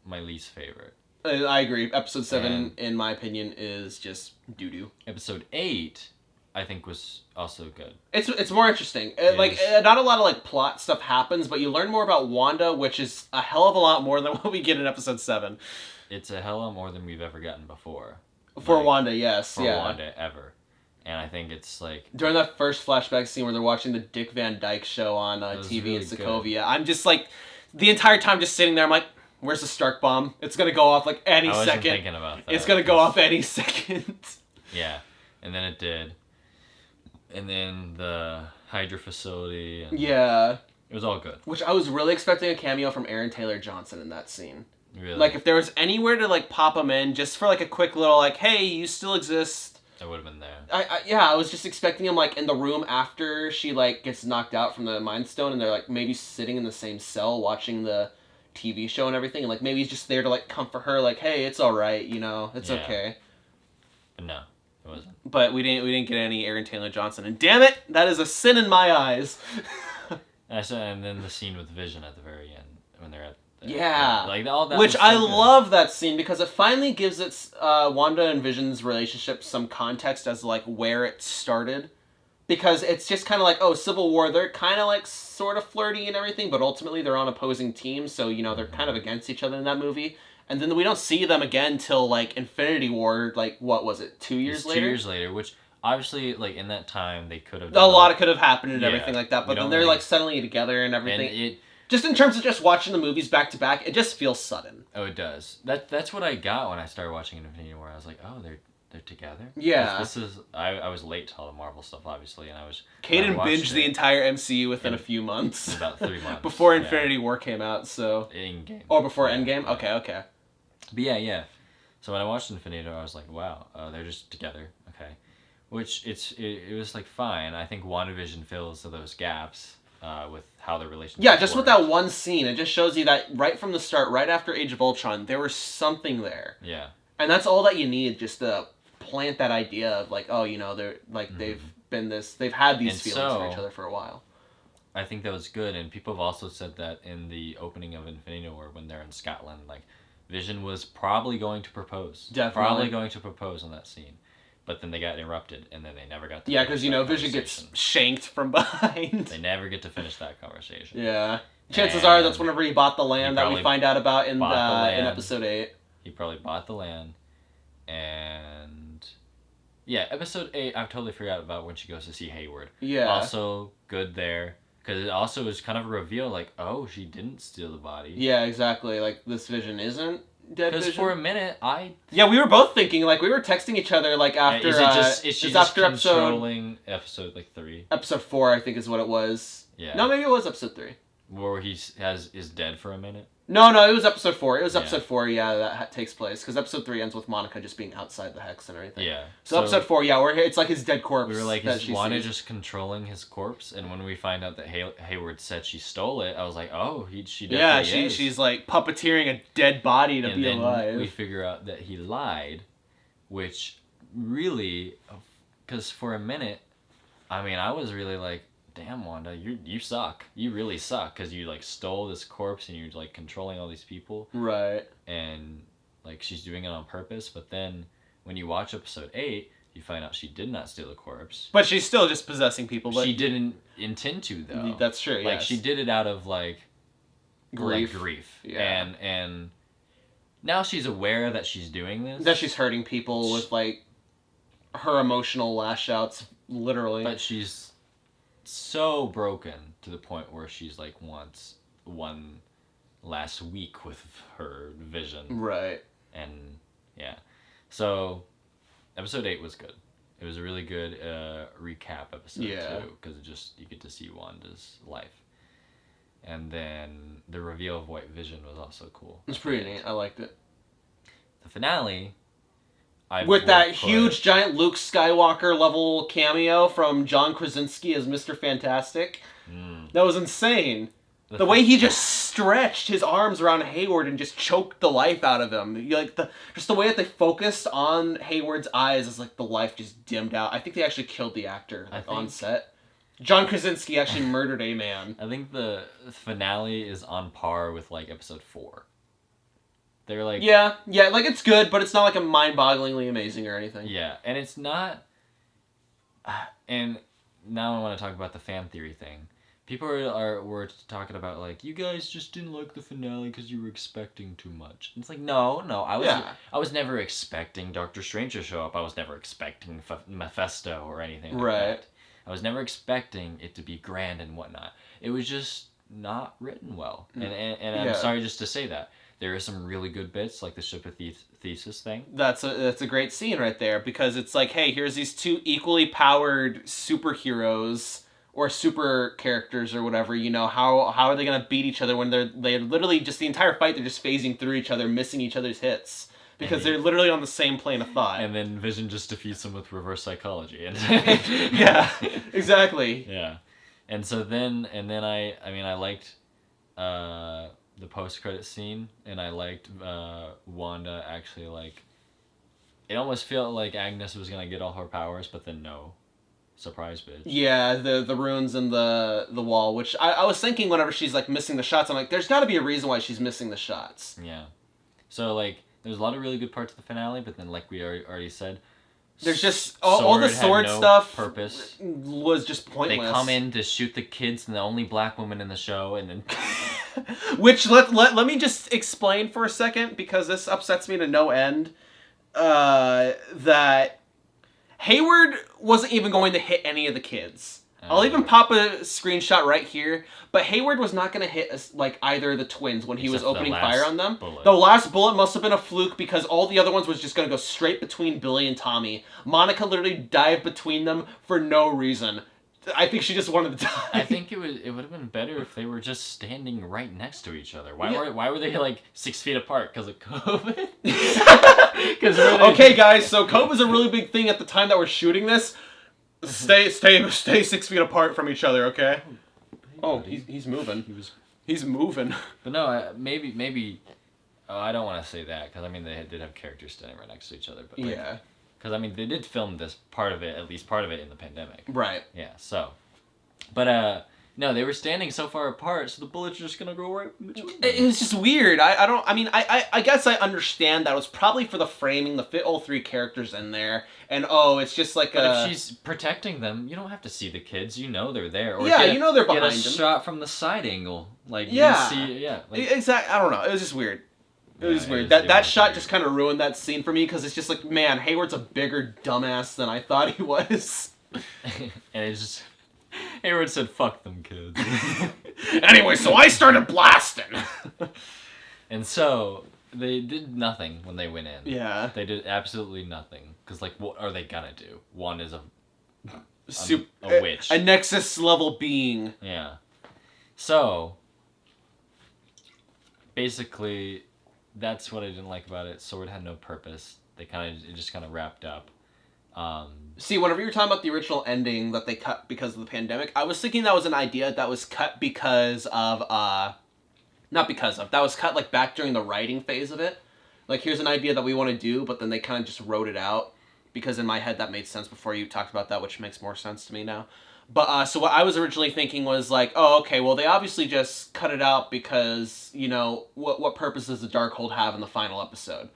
my least favorite. I agree. Episode 7, in my opinion, is just doo doo. Episode 8. I think was also good. It's more interesting. Not a lot of like plot stuff happens, but you learn more about Wanda, which is a hell of a lot more than what we get in episode 7. It's a hell of more than we've ever gotten before. For Wanda, yes. For Wanda, ever. And I think it's like... During that first flashback scene where they're watching the Dick Van Dyke show on TV really in Sokovia, good. I'm just like, the entire time just sitting there, I'm like, where's the Stark bomb? It's going to go off like any second. I wasn't thinking about that. It's going to go off any second. Yeah. And then it did. And then the Hydra facility. And it was all good. Which I was really expecting a cameo from Aaron Taylor Johnson in that scene. Really? Like, if there was anywhere to, like, pop him in, just for, like, a quick little, like, hey, you still exist. I would have been there. I was just expecting him, like, in the room after she, like, gets knocked out from the Mind Stone, and they're, like, maybe sitting in the same cell watching the TV show and everything, and, like, maybe he's just there to, like, comfort her, like, hey, it's alright, you know, it's okay. But no. It wasn't. But we didn't get any Aaron Taylor Johnson, and damn it, that is a sin in my eyes. And then the scene with Vision at the very end when they're at like all that. Which I love that scene because it finally gives its Wanda and Vision's relationship some context as like where it started, because it's just kind of like, oh, Civil War, they're kind of like sort of flirty and everything, but ultimately they're on opposing teams, so, you know, they're kind of against each other in that movie. And then we don't see them again till, like, Infinity War, like, what was it, 2 years later? 2 years later, which, obviously, like, in that time, they could have... A lot could have happened and everything like that, but then they're, really... like, settling together and everything. Just in terms of just watching the movies back to back, it just feels sudden. Oh, it does. That's what I got when I started watching Infinity War. I was like, oh, they're together? Yeah. This is... I was late to all the Marvel stuff, obviously, and I was... Caden binged the entire MCU within a few months. About 3 months. Before Infinity War came out, so... Endgame. Or before Endgame? Okay. But yeah. So when I watched Infinity War, I was like, wow, they're just together. Okay. Which, it was, like, fine. I think WandaVision fills those gaps with how the relationship just with that one scene. It just shows you that right from the start, right after Age of Ultron, there was something there. Yeah. And that's all that you need, just to plant that idea of, like, oh, you know, they're, like, they've had these feelings for each other for a while. I think that was good, and people have also said that in the opening of Infinity War, when they're in Scotland, like, Vision was probably going to propose. Definitely. Probably going to propose on that scene. But then they got interrupted, and then they never got to Yeah, because, you know, Vision gets shanked from behind. They never get to finish that conversation. Yeah. Chances are that's whenever he bought the land that we find out about in Episode 8. He probably bought the land, and... Yeah, Episode 8, I totally forgot about when she goes to see Hayward. Yeah. Also, good there. Because it also was kind of a reveal, like, oh, she didn't steal the body. Yeah, exactly. Like, this Vision isn't dead Vision. Because for a minute, Yeah, we were both thinking, like, we were texting each other, like, after... Is she just controlling episode, like, 3? Episode 4, I think, is what it was. Yeah. No, maybe it was episode 3. Where he is dead for a minute? No, it was episode 4. It was episode 4, that takes place. Because episode 3 ends with Monica just being outside the hex and everything. Yeah. So episode 4, where it's like his dead corpse. We were like, is Wanda just controlling his corpse? And when we find out that Hayward said she stole it, I was like, oh, she definitely is. She's like puppeteering a dead body to be alive. And then we figure out that he lied, which really, because for a minute, I mean, I was really like, damn, Wanda, you suck. You really suck, because you, like, stole this corpse and you're, like, controlling all these people. Right. And, like, she's doing it on purpose, but then when you watch episode 8, you find out she did not steal the corpse. But she's still just possessing people. But she didn't intend to, though. That's true, yes. Like, she did it out of, like... Grief. Yeah. And now she's aware that she's doing this. That she's hurting people with, like, her emotional lash-outs, literally. But she's... so broken to the point where she's like wants one last week with her Vision. Right. And yeah. So episode 8 was good. It was a really good recap episode too, because you get to see Wanda's life. And then the reveal of White Vision was also cool. It's pretty neat. I liked it. The finale, with that huge, giant Luke Skywalker level cameo from John Krasinski as Mr. Fantastic. That was insane. The way he just stretched his arms around Hayward and just choked the life out of him. Just the way that they focused on Hayward's eyes as, like, the life just dimmed out. I think they actually killed the actor on set. John Krasinski actually murdered a man. I think the finale is on par with, like, episode 4. They're like... Yeah, like, it's good, but it's not, like, a mind-bogglingly amazing or anything. Yeah, and it's not... And now I want to talk about the fan theory thing. People were talking about, like, you guys just didn't like the finale because you were expecting too much. And it's like, no, I was never expecting Doctor Strange to show up. I was never expecting Mephisto or anything like that. I was never expecting it to be grand and whatnot. It was just not written well. And I'm sorry just to say that. There are some really good bits, like the Ship of Thesis thing. That's a great scene right there, because it's like, hey, here's these two equally powered superheroes or super characters or whatever. You know, how are they gonna beat each other when they're literally just the entire fight they're just phasing through each other, missing each other's hits because they're literally on the same plane of thought. And then Vision just defeats them with reverse psychology. Yeah, exactly. Yeah, and then I liked. The post-credit scene, and I liked Wanda actually, like, it almost felt like Agnes was gonna get all her powers, but then no. Surprise, bitch. Yeah, the runes and the wall, which I was thinking whenever she's, like, missing the shots, I'm like, there's gotta be a reason why she's missing the shots. Yeah. So, like, there's a lot of really good parts of the finale, but then, like we already said, There's just all the sword had no stuff purpose. Was just pointless. They come in to shoot the kids and the only black woman in the show, and then which let me just explain for a second, because this upsets me to no end. That Hayward wasn't even going to hit any of the kids. I'll even pop a screenshot right here. But Hayward was not going to hit like either of the twins when he was opening fire on them. Bullet. The last bullet must have been a fluke, because all the other ones was just going to go straight between Billy and Tommy. Monica literally dived between them for no reason. I think she just wanted to die. I think it would have been better if they were just standing right next to each other. Why were they like 6 feet apart because of COVID? Okay, guys. So COVID is a really big thing at the time that we're shooting this. Stay 6 feet apart from each other, okay? Oh, he's moving. He's moving. But no, maybe. Oh, I don't want to say that, because I mean they did have characters standing right next to each other. But like, yeah. Because I mean they did film this part of it, at least part of it, in the pandemic. Right. Yeah. So, but no, they were standing so far apart, so the bullets are just gonna go right between them. It was just weird. I guess I understand that it was probably for the framing to fit all three characters in there, and it's just like But if she's protecting them, you don't have to see the kids. You know they're there. Or yeah, you know they're behind them. Get a shot from the side angle, like yeah, you see, yeah, like, exactly. I don't know. It was just weird. It was weird. That shot just kind of ruined that scene for me, because it's just like, man, Hayward's a bigger dumbass than I thought he was. And it's just. Hayward said, "Fuck them kids." Anyway, so I started blasting. And so they did nothing when they went in. Yeah. They did absolutely nothing. Because, like, what are they gonna do? One is a witch. A Nexus level being. Yeah. So, basically, that's what I didn't like about it. Sword had no purpose. It just kind of wrapped up. See, whenever you were talking about the original ending that they cut because of the pandemic, I was thinking that was an idea that was cut because of, that was cut, like, back during the writing phase of it. Like, here's an idea that we want to do, but then they kind of just wrote it out, because in my head that made sense before you talked about that, which makes more sense to me now. But, so what I was originally thinking was, like, oh, okay, well, they obviously just cut it out because, you know, what purpose does the Darkhold have in the final episode?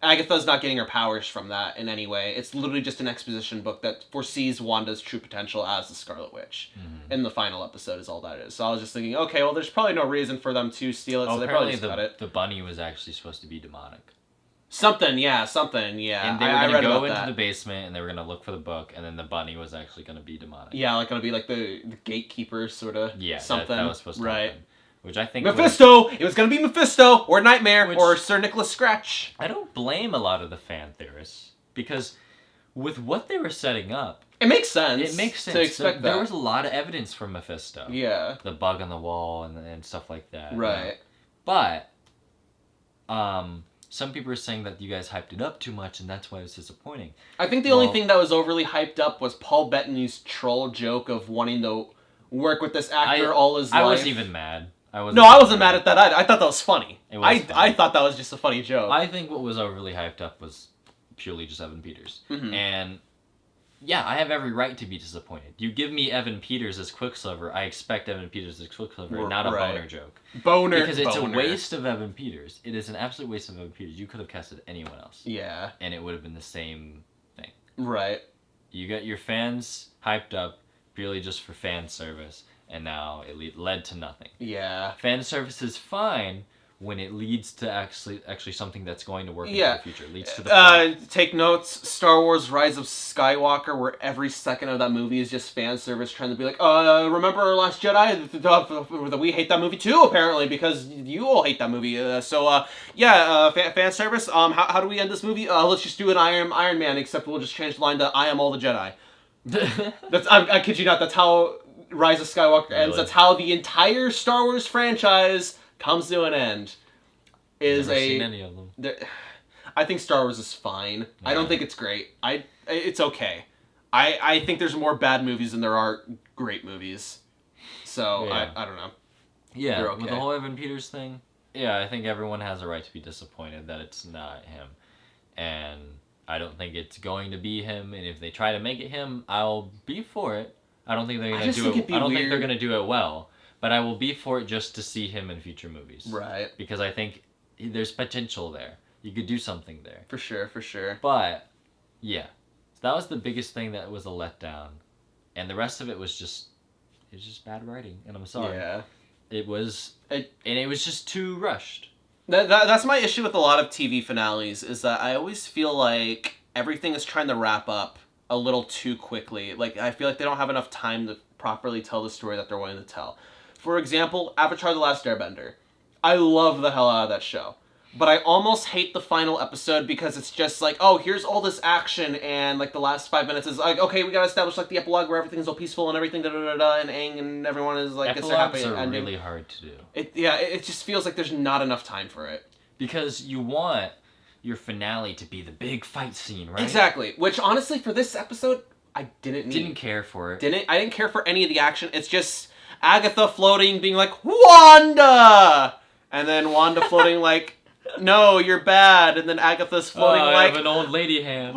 Agatha's not getting her powers from that in any way. It's literally just an exposition book that foresees Wanda's true potential as the Scarlet Witch. Mm-hmm. In the final episode is all that is. So I was just thinking, okay, well, there's probably no reason for them to steal it, so they probably just cut it. The bunny was actually supposed to be demonic. Something, yeah. And they were going to go into the basement, and they were going to look for the book, and then the bunny was actually going to be demonic. Yeah, like going to be like the gatekeeper, sort of. Yeah, something. That was supposed to happen. Which I think Mephisto! It was going to be Mephisto, or Nightmare, or Sir Nicholas Scratch. I don't blame a lot of the fan theorists, because with what they were setting up... It makes sense. It makes sense. To expect that. There was a lot of evidence from Mephisto. Yeah. The bug on the wall and stuff like that. Right. You know? But, some people are saying that you guys hyped it up too much, and that's why it's disappointing. I think the only thing that was overly hyped up was Paul Bettany's troll joke of wanting to work with this actor all his life. I wasn't even mad. I wasn't mad at that either. I thought that was funny. Funny. I thought that was just a funny joke. I think what was overly hyped up was purely just Evan Peters. Mm-hmm. And, yeah, I have every right to be disappointed. You give me Evan Peters as Quicksilver, I expect Evan Peters as Quicksilver, not a boner joke. Because it's a waste of Evan Peters. It is an absolute waste of Evan Peters. You could have casted anyone else. Yeah. And it would have been the same thing. Right. You got your fans hyped up purely just for fan service. And now it led to nothing. Yeah. Fan service is fine when it leads to actually something that's going to work in the future. It leads to the take notes, Star Wars Rise of Skywalker, where every second of that movie is just fan service trying to be like, remember Last Jedi? We hate that movie too, apparently, because you all hate that movie. Fan service. How do we end this movie? Let's just do an Iron Man, except we'll just change the line to I am all the Jedi. I kid you not, that's how Rise of Skywalker ends. That's how the entire Star Wars franchise comes to an end. Never seen any of them. I think Star Wars is fine. Yeah. I don't think it's great. It's okay. I think there's more bad movies than there are great movies. So I don't know. Yeah, okay. With the whole Evan Peters thing, I think everyone has a right to be disappointed that it's not him. And I don't think it's going to be him, and if they try to make it him, I'll be for it. I don't think they're going to do it. I don't think they're going to do it well, but I will be for it just to see him in future movies. Right. Because I think there's potential there. You could do something there. For sure. But yeah, that was the biggest thing that was a letdown, and the rest of it was just bad writing, and I'm sorry. Yeah. It was just too rushed. That's my issue with a lot of TV finales, is that I always feel like everything is trying to wrap up a little too quickly. Like, I feel like they don't have enough time to properly tell the story that they're wanting to tell. For example, Avatar: The Last Airbender. I love the hell out of that show. But I almost hate the final episode because it's just like, oh, here's all this action, and like the last 5 minutes is like, okay, we gotta establish like the epilogue where everything's all peaceful and everything, and Aang and everyone is like, gets their happy ending. Epilogues are really hard to do. It just feels like there's not enough time for it. Because you want your finale to be the big fight scene, right? Exactly. Which honestly, for this episode, I didn't need. Didn't care for it. I didn't care for any of the action. It's just Agatha floating, being like, Wanda! And then Wanda floating like, no, you're bad. And then Agatha's floating like, I have an old lady hand.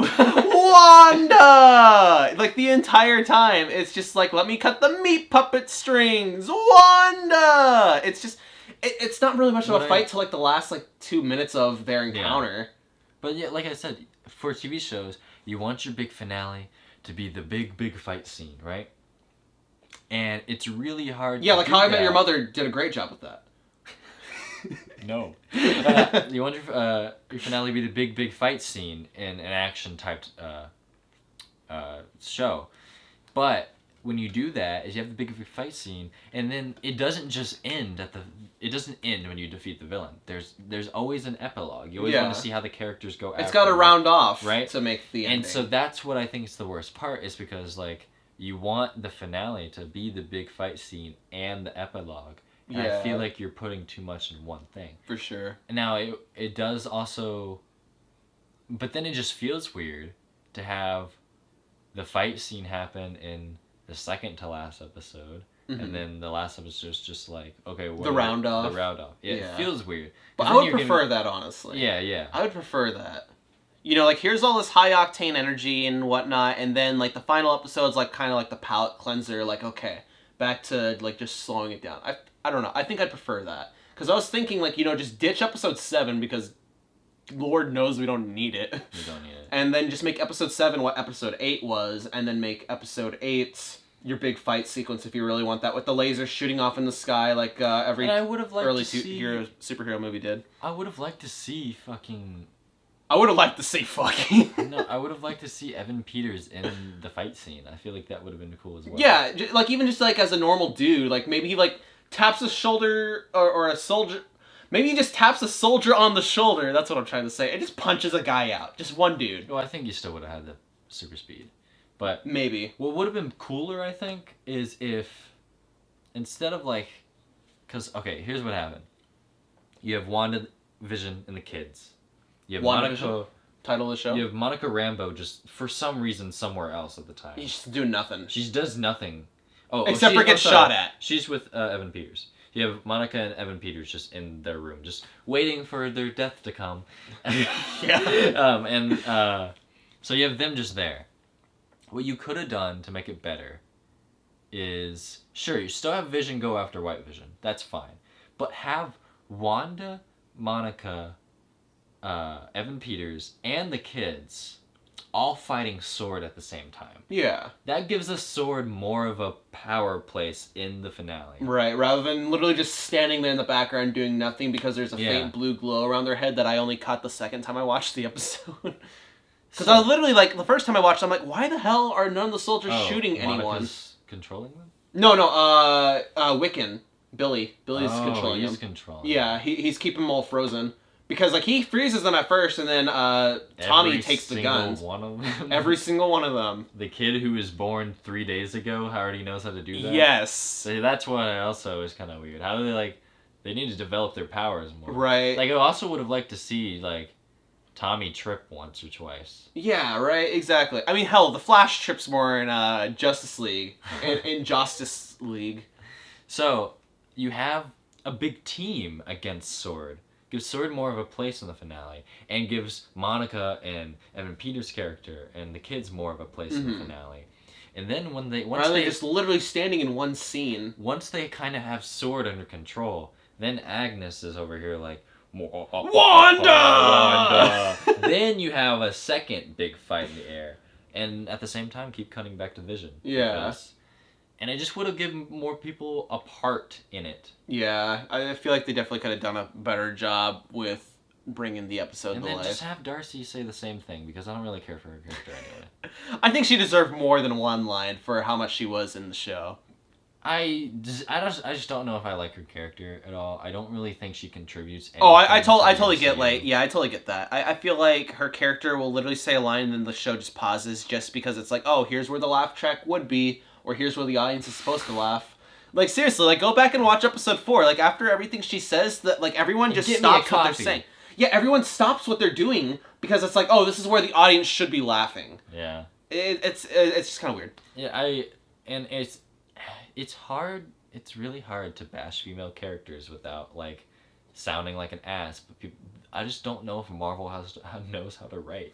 Wanda! Like the entire time, it's just like, let me cut the meat puppet strings. Wanda! It's just, it's not really much of a fight till like the last like 2 minutes of their encounter. Yeah. But yeah, like I said, for TV shows, you want your big finale to be the big fight scene, right? And it's really hard. Yeah, like How I Met Your Mother did a great job with that. No. You want your finale to be the big fight scene in an action type show. But when you do that, is you have the big fight scene, and then it doesn't just end it doesn't end when you defeat the villain. There's always an epilogue. You always want to see how the characters go. It's got to round off, right, to make the ending. And so that's what I think is the worst part, is because like you want the finale to be the big fight scene and the epilogue. And I feel like you're putting too much in one thing. For sure. Now, it does also... But then it just feels weird to have the fight scene happen in the second to last episode, and then the last episode is just like, okay... The round off. The round off. Yeah, it feels weird. But I would prefer that, honestly. Yeah. I would prefer that. You know, like, here's all this high-octane energy and whatnot, and then, like, the final episode's, like, kind of like the palate cleanser, like, okay, back to, like, just slowing it down. I don't know. I think I'd prefer that. Because I was thinking, like, you know, just ditch episode 7 because Lord knows we don't need it. We don't need it. And then just make episode 7 what episode 8 was, and then make episode 8 your big fight sequence if you really want that, with the lasers shooting off in the sky like every early superhero movie did. I would have liked to see fucking... I would have liked to see fucking... No, I would have liked to see Evan Peters in the fight scene. I feel like that would have been cool as well. Yeah, like, even just, like, as a normal dude, like, maybe he, like, taps a shoulder, or a soldier... Maybe he just taps a soldier on the shoulder, that's what I'm trying to say, and just punches a guy out. Just one dude. Well, I think you still would have had the super speed. But... Maybe. What would have been cooler, I think, is if... Instead of, like... Because, okay, here's what happened. You have WandaVision and the kids. You have Monica... Title of the show? You have Monica Rambeau just, for some reason, somewhere else at the time. She's doing nothing. She does nothing. Except for get shot at. She's with Evan Peters. You have Monica and Evan Peters just in their room, just waiting for their death to come. Yeah. So you have them just there. What you could have done to make it better is, sure, you still have Vision go after White Vision. That's fine. But have Wanda, Monica, Evan Peters, and the kids all fighting Sword at the same time. Yeah. That gives a Sword more of a power place in the finale. Right, rather than literally just standing there in the background doing nothing because there's a faint blue glow around their head that I only caught the second time I watched the episode. Because I was literally, like, the first time I watched it, I'm like, why the hell are none of the soldiers shooting anyone? Monica's controlling them? No, Wiccan. Billy's controlling him. He's controlling Yeah, he's keeping them all frozen. Because, like, he freezes them at first, and then Tommy takes the guns. Every single one of them? Every single one of them. The kid who was born 3 days ago already knows how to do that? Yes. So that's what also is kind of weird. How do they, like... They need to develop their powers more. Right. Like, I also would have liked to see, like, Tommy trip once or twice. Yeah, right, exactly. I mean, hell, the Flash trips more in Justice League. in Justice League. So, you have a big team against Sword. Gives Sword more of a place in the finale, and gives Monica and Evan Peters' character and the kids more of a place in the finale. And then once they just literally standing in one scene. Once they kind of have Sword under control, then Agnes is over here like, Wanda! Then you have a second big fight in the air, and at the same time keep cutting back to Vision. Yeah. And it just would have given more people a part in it. Yeah, I feel like they definitely could have done a better job with bringing the episode to life. And then just have Darcy say the same thing, because I don't really care for her character anyway. I think she deserved more than one line for how much she was in the show. I just don't know if I like her character at all. I don't really think she contributes anything. Oh, I totally get I totally get that. I feel like her character will literally say a line and then the show just pauses just because it's like, oh, here's where the laugh track would be, or here's where the audience is supposed to laugh. Like, seriously, like, go back and watch episode 4. Like, after everything she says, that like everyone just stops what they're saying. Yeah, everyone stops what they're doing because it's like, oh, this is where the audience should be laughing. Yeah. It's just kind of weird. Yeah, it's hard. It's really hard to bash female characters without like sounding like an ass. But I just don't know if Marvel knows how to write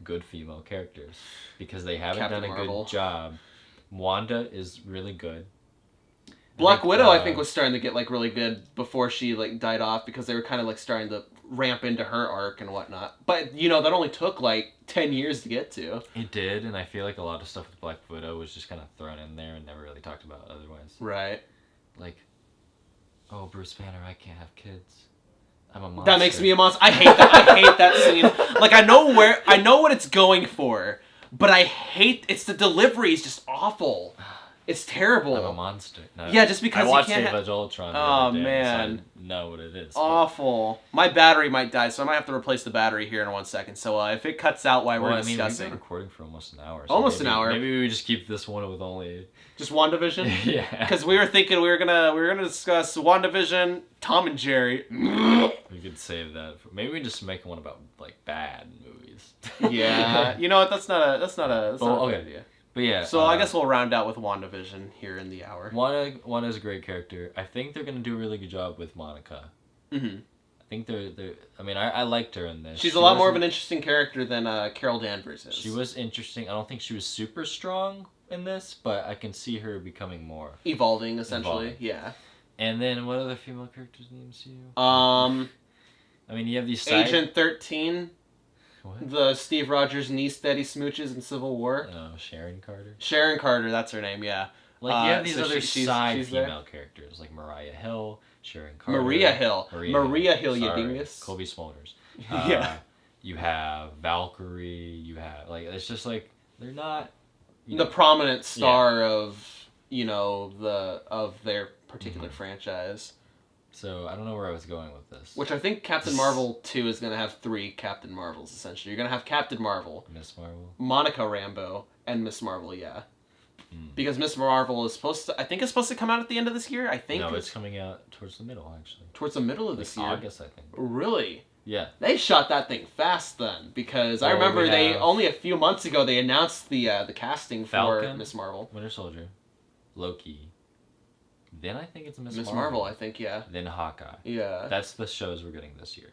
good female characters, because they haven't done a good job. Wanda is really good. Black Widow, I think, was starting to get like really good before she like died off, because they were kind of like starting to ramp into her arc and whatnot. But you know, that only took like 10 years to get to. It did, and I feel like a lot of stuff with Black Widow was just kind of thrown in there and never really talked about otherwise. Right. Like, oh, Bruce Banner, I can't have kids. I'm a monster. That makes me a monster. I hate that. I hate that scene. Like, I know what it's going for, but it's the delivery is just awful. It's terrible. I'm a monster. No, yeah, just because I watched you can't. Savage Ultron. Oh the other day, man, so I know what it is. Awful. My battery might die, so I might have to replace the battery here in 1 second. So if it cuts out while we're discussing, we've been recording for almost an hour. So an hour. Maybe we just keep this one with only just WandaVision. Yeah. Because we were thinking we were gonna discuss WandaVision, Tom and Jerry. We could save that. Maybe we just make one about like bad movies. Yeah. You know what? That's not a good idea. But yeah. So I guess we'll round out with WandaVision here in the hour. Wanda's a great character. I think they're gonna do a really good job with Monica. Mm-hmm. I think they're. I mean, I liked her in this. She's a lot more of an interesting character than Carol Danvers is. She was interesting. I don't think she was super strong in this, but I can see her becoming more evolving, essentially. Yeah. And then what other female characters in the MCU? I mean, you have these Agent 13. What? The Steve Rogers niece that he smooches in Civil War. Oh, Sharon Carter. Sharon Carter, that's her name. Yeah. Like you have these other side female characters like Mariah Hill, Sharon Carter. Maria Hill, you Sorry. dingus. Kobe Smulders. Yeah. You have Valkyrie. You have like it's just like they're not the prominent star of their particular franchise. So I don't know where I was going with this. Which I think Captain Marvel 2 is going to have 3 Captain Marvels, essentially. You're going to have Captain Marvel, Miss Marvel, Monica Rambeau, and Miss Marvel, yeah. Because Miss Marvel is supposed to come out at the end of this year, I think. No, it's coming out towards the middle, actually. Towards the middle of this year? August, I think. Really? Yeah. They shot that thing fast then, because I remember only a few months ago they announced the casting for Miss Marvel. Winter Soldier, Loki. Then I think it's Miss Marvel, I think, yeah. Then Hawkeye. Yeah. That's the shows we're getting this year.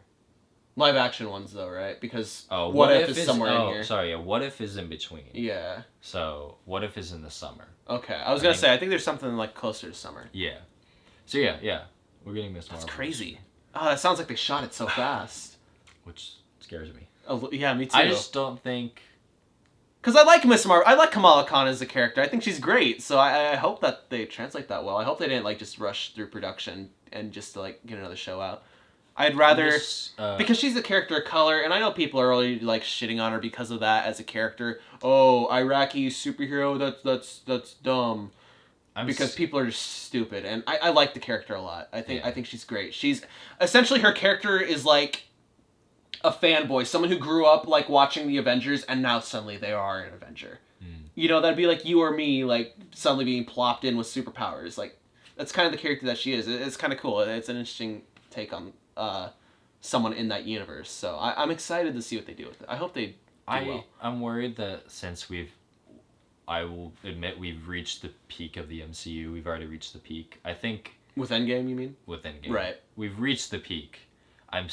Live action ones, though, right? Because What If is somewhere in here. Sorry, yeah. What If is in between. Yeah. So, What If is in the summer. Okay. I was going to say, I think there's something like closer to summer. Yeah. So, yeah. We're getting Miss Marvel. That's crazy. Oh, that sounds like they shot it so fast. Which scares me. Oh, yeah, me too. I just don't think... Because I like Miss Marvel. I like Kamala Khan as a character. I think she's great. So I hope that they translate that well. I hope they didn't like just rush through production and just to like get another show out. I'd rather because she's a character of color, and I know people are already like shitting on her because of that as a character. Oh, Iraqi superhero. That's dumb. Because people are just stupid, and I like the character a lot. I think she's great. She's essentially her character is like a fanboy, someone who grew up like watching the Avengers, and now suddenly they are an Avenger. You know, that'd be like you or me, like suddenly being plopped in with superpowers. Like that's kind of the character that she is. It's kind of cool. It's an interesting take on someone in that universe. So I'm excited to see what they do with it. I hope they do well. I'm worried that since I will admit we've reached the peak of the MCU. We've already reached the peak. I think with Endgame, you mean? With Endgame, right? We've reached the peak. I'm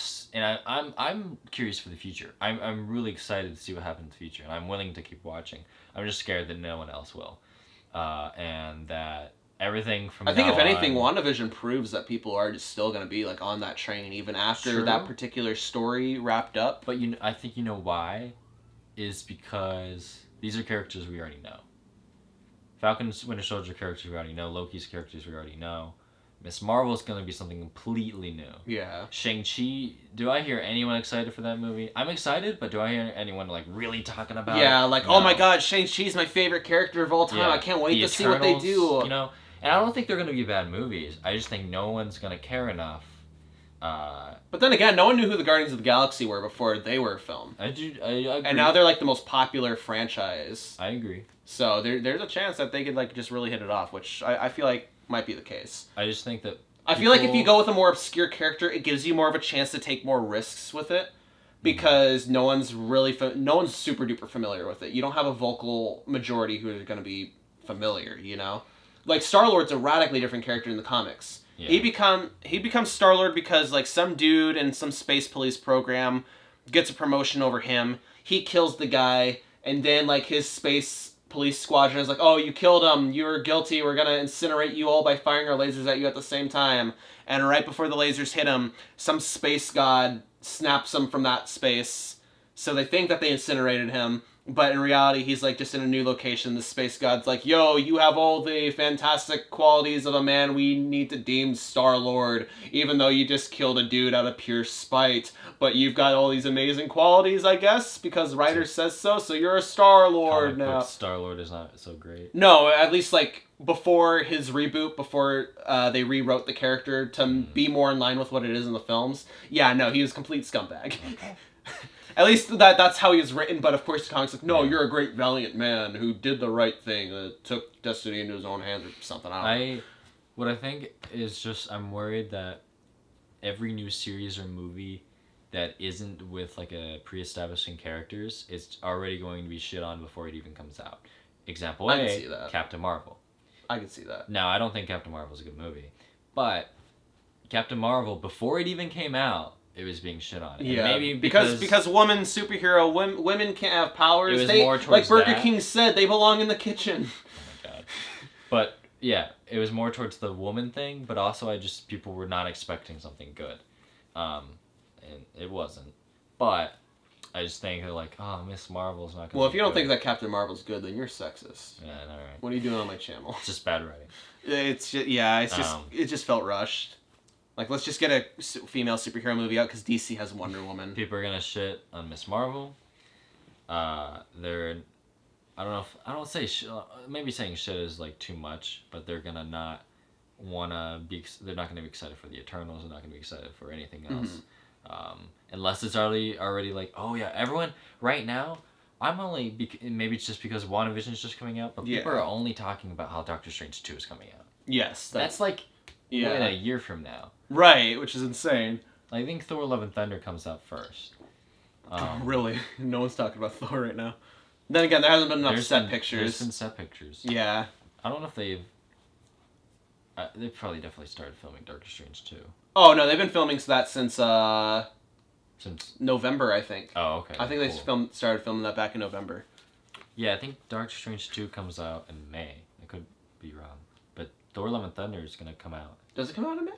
curious for the future. I'm really excited to see what happens in the future, and I'm willing to keep watching. I'm just scared that no one else will, and that everything from. I think if anything, WandaVision proves that people are just still going to be like on that train even after that particular story wrapped up. But I think you know why. is because these are characters we already know. Falcon's Winter Soldier characters we already know. Loki's characters we already know. Miss Marvel is going to be something completely new. Yeah. Shang-Chi, do I hear anyone excited for that movie? I'm excited, but do I hear anyone like really talking about it? Yeah, like, No. oh my god, Shang-Chi's my favorite character of all time. Yeah. I can't wait The to see what they Eternals, do. You know, and I don't think they're going to be bad movies. I just think no one's going to care enough. But then again, no one knew who the Guardians of the Galaxy were before they were filmed. I agree. And now they're like the most popular franchise. I agree. So there's a chance that they could like just really hit it off, which I feel like might be the case. I just think that I feel like if you go with a more obscure character, it gives you more of a chance to take more risks with it, because no one's super duper familiar with it. You don't have a vocal majority who are going to be familiar, you know? Like Star-Lord's a radically different character in the comics. Yeah. He becomes Star-Lord because like some dude in some space police program gets a promotion over him. He kills the guy, and then like his space police squadron is like, oh, you killed him, you're guilty, we're gonna incinerate you all by firing our lasers at you at the same time. And right before the lasers hit him, some space god snaps him from that space. So they think that they incinerated him, but in reality he's like just in a new location. The space god's like, yo, you have all the fantastic qualities of a man we need to deem Star-Lord, even though you just killed a dude out of pure spite. But you've got all these amazing qualities, I guess, because writer says so, so you're a Star-Lord now. Star-Lord is not so great. No, at least like before his reboot, before they rewrote the character to be more in line with what it is in the films. Yeah, no, he was a complete scumbag. Okay. At least that's how he was written, but of course the comics like, no, you're a great valiant man who did the right thing, took destiny into his own hands or something. What I think is just I'm worried that every new series or movie that isn't with like a pre-establishing characters is already going to be shit on before it even comes out. Example A, I can see that. Captain Marvel. I can see that. Now, I don't think Captain Marvel is a good movie, but Captain Marvel, before it even came out, it was being shit on. Yeah, and maybe because woman superhero, women can't have powers. It was more towards like Burger King said, they belong in the kitchen. Oh my god. But yeah, it was more towards the woman thing, but also people were not expecting something good. And it wasn't. But I just think they're like, oh, Miss Marvel's not gonna Well, if you don't think that Captain Marvel's good, then you're sexist. Yeah, all right. What are you doing on my channel? It's just bad writing. It just felt rushed. Like, let's just get a female superhero movie out because DC has Wonder Woman. People are gonna shit on Miss Marvel. Maybe saying shit is like too much, but they're gonna not wanna be. They're not gonna be excited for the Eternals. They're not gonna be excited for anything else, unless it's already like, oh yeah, everyone right now. Maybe it's just because WandaVision is just coming out, but people are only talking about how Doctor Strange 2 is coming out. Yes, that's like in a year from now. Right, which is insane. I think Thor: Love and Thunder comes out first. Really? No one's talking about Thor right now. Then again, there hasn't been enough set pictures. There's been set pictures. Yeah. I don't know if they've probably definitely started filming Doctor Strange 2. Oh, no, they've been filming that since November, I think. Oh, okay. I think they started filming that back in November. Yeah, I think Doctor Strange 2 comes out in May. I could be wrong. But Thor: Love and Thunder is going to come out. Does it come out in May?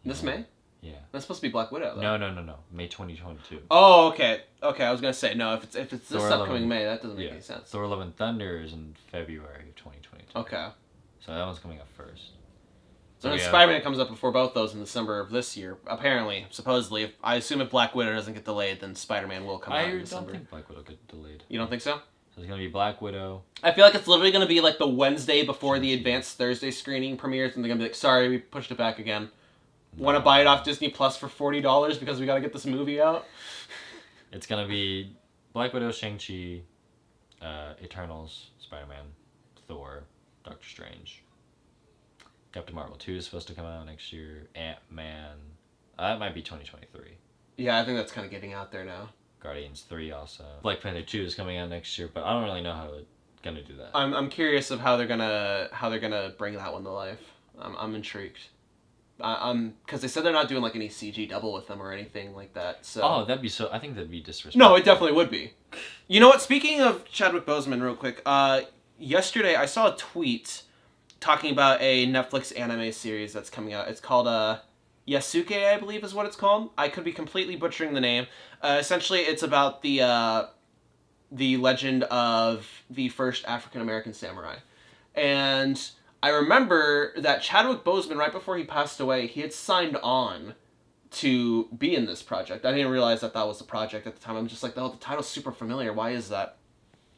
This May? Yeah. That's supposed to be Black Widow, though. No. May 2022. Oh, okay. Okay, I was going to say, no, if it's this Thor upcoming May, that doesn't make any sense. Thor: Love and Thunder is in February of 2022. Okay. So that one's coming up first. So then Spider-Man comes up before both those in December of this year. Apparently, supposedly. I assume if Black Widow doesn't get delayed, then Spider-Man will come out in December. I don't think Black Widow get delayed. You don't think so? So there's going to be Black Widow. I feel like it's literally going to be like the Wednesday before the advanced Thursday screening premieres, and they're going to be like, sorry, we pushed it back again. Want to buy it off Disney Plus for $40 because we got to get this movie out? It's going to be Black Widow, Shang-Chi, Eternals, Spider-Man, Thor, Doctor Strange. Captain Marvel 2 is supposed to come out next year. Ant-Man. That might be 2023. Yeah, I think that's kind of getting out there now. Guardians 3 also. Black Panther 2 is coming out next year, but I don't really know how they're gonna do that. I'm curious of how they're gonna bring that one to life. I'm intrigued. Because they said they're not doing like any CG double with them or anything like that. So. Oh, that'd be so. I think that'd be disrespectful. No, it definitely would be. You know what? Speaking of Chadwick Boseman, real quick. Yesterday I saw a tweet talking about a Netflix anime series that's coming out. It's called Yasuke, I believe is what it's called. I could be completely butchering the name. Essentially, it's about the the legend of the first African American samurai. And I remember that Chadwick Boseman, right before he passed away, he had signed on to be in this project. I didn't realize that was the project at the time. I'm just like, oh, the title's super familiar. Why is that?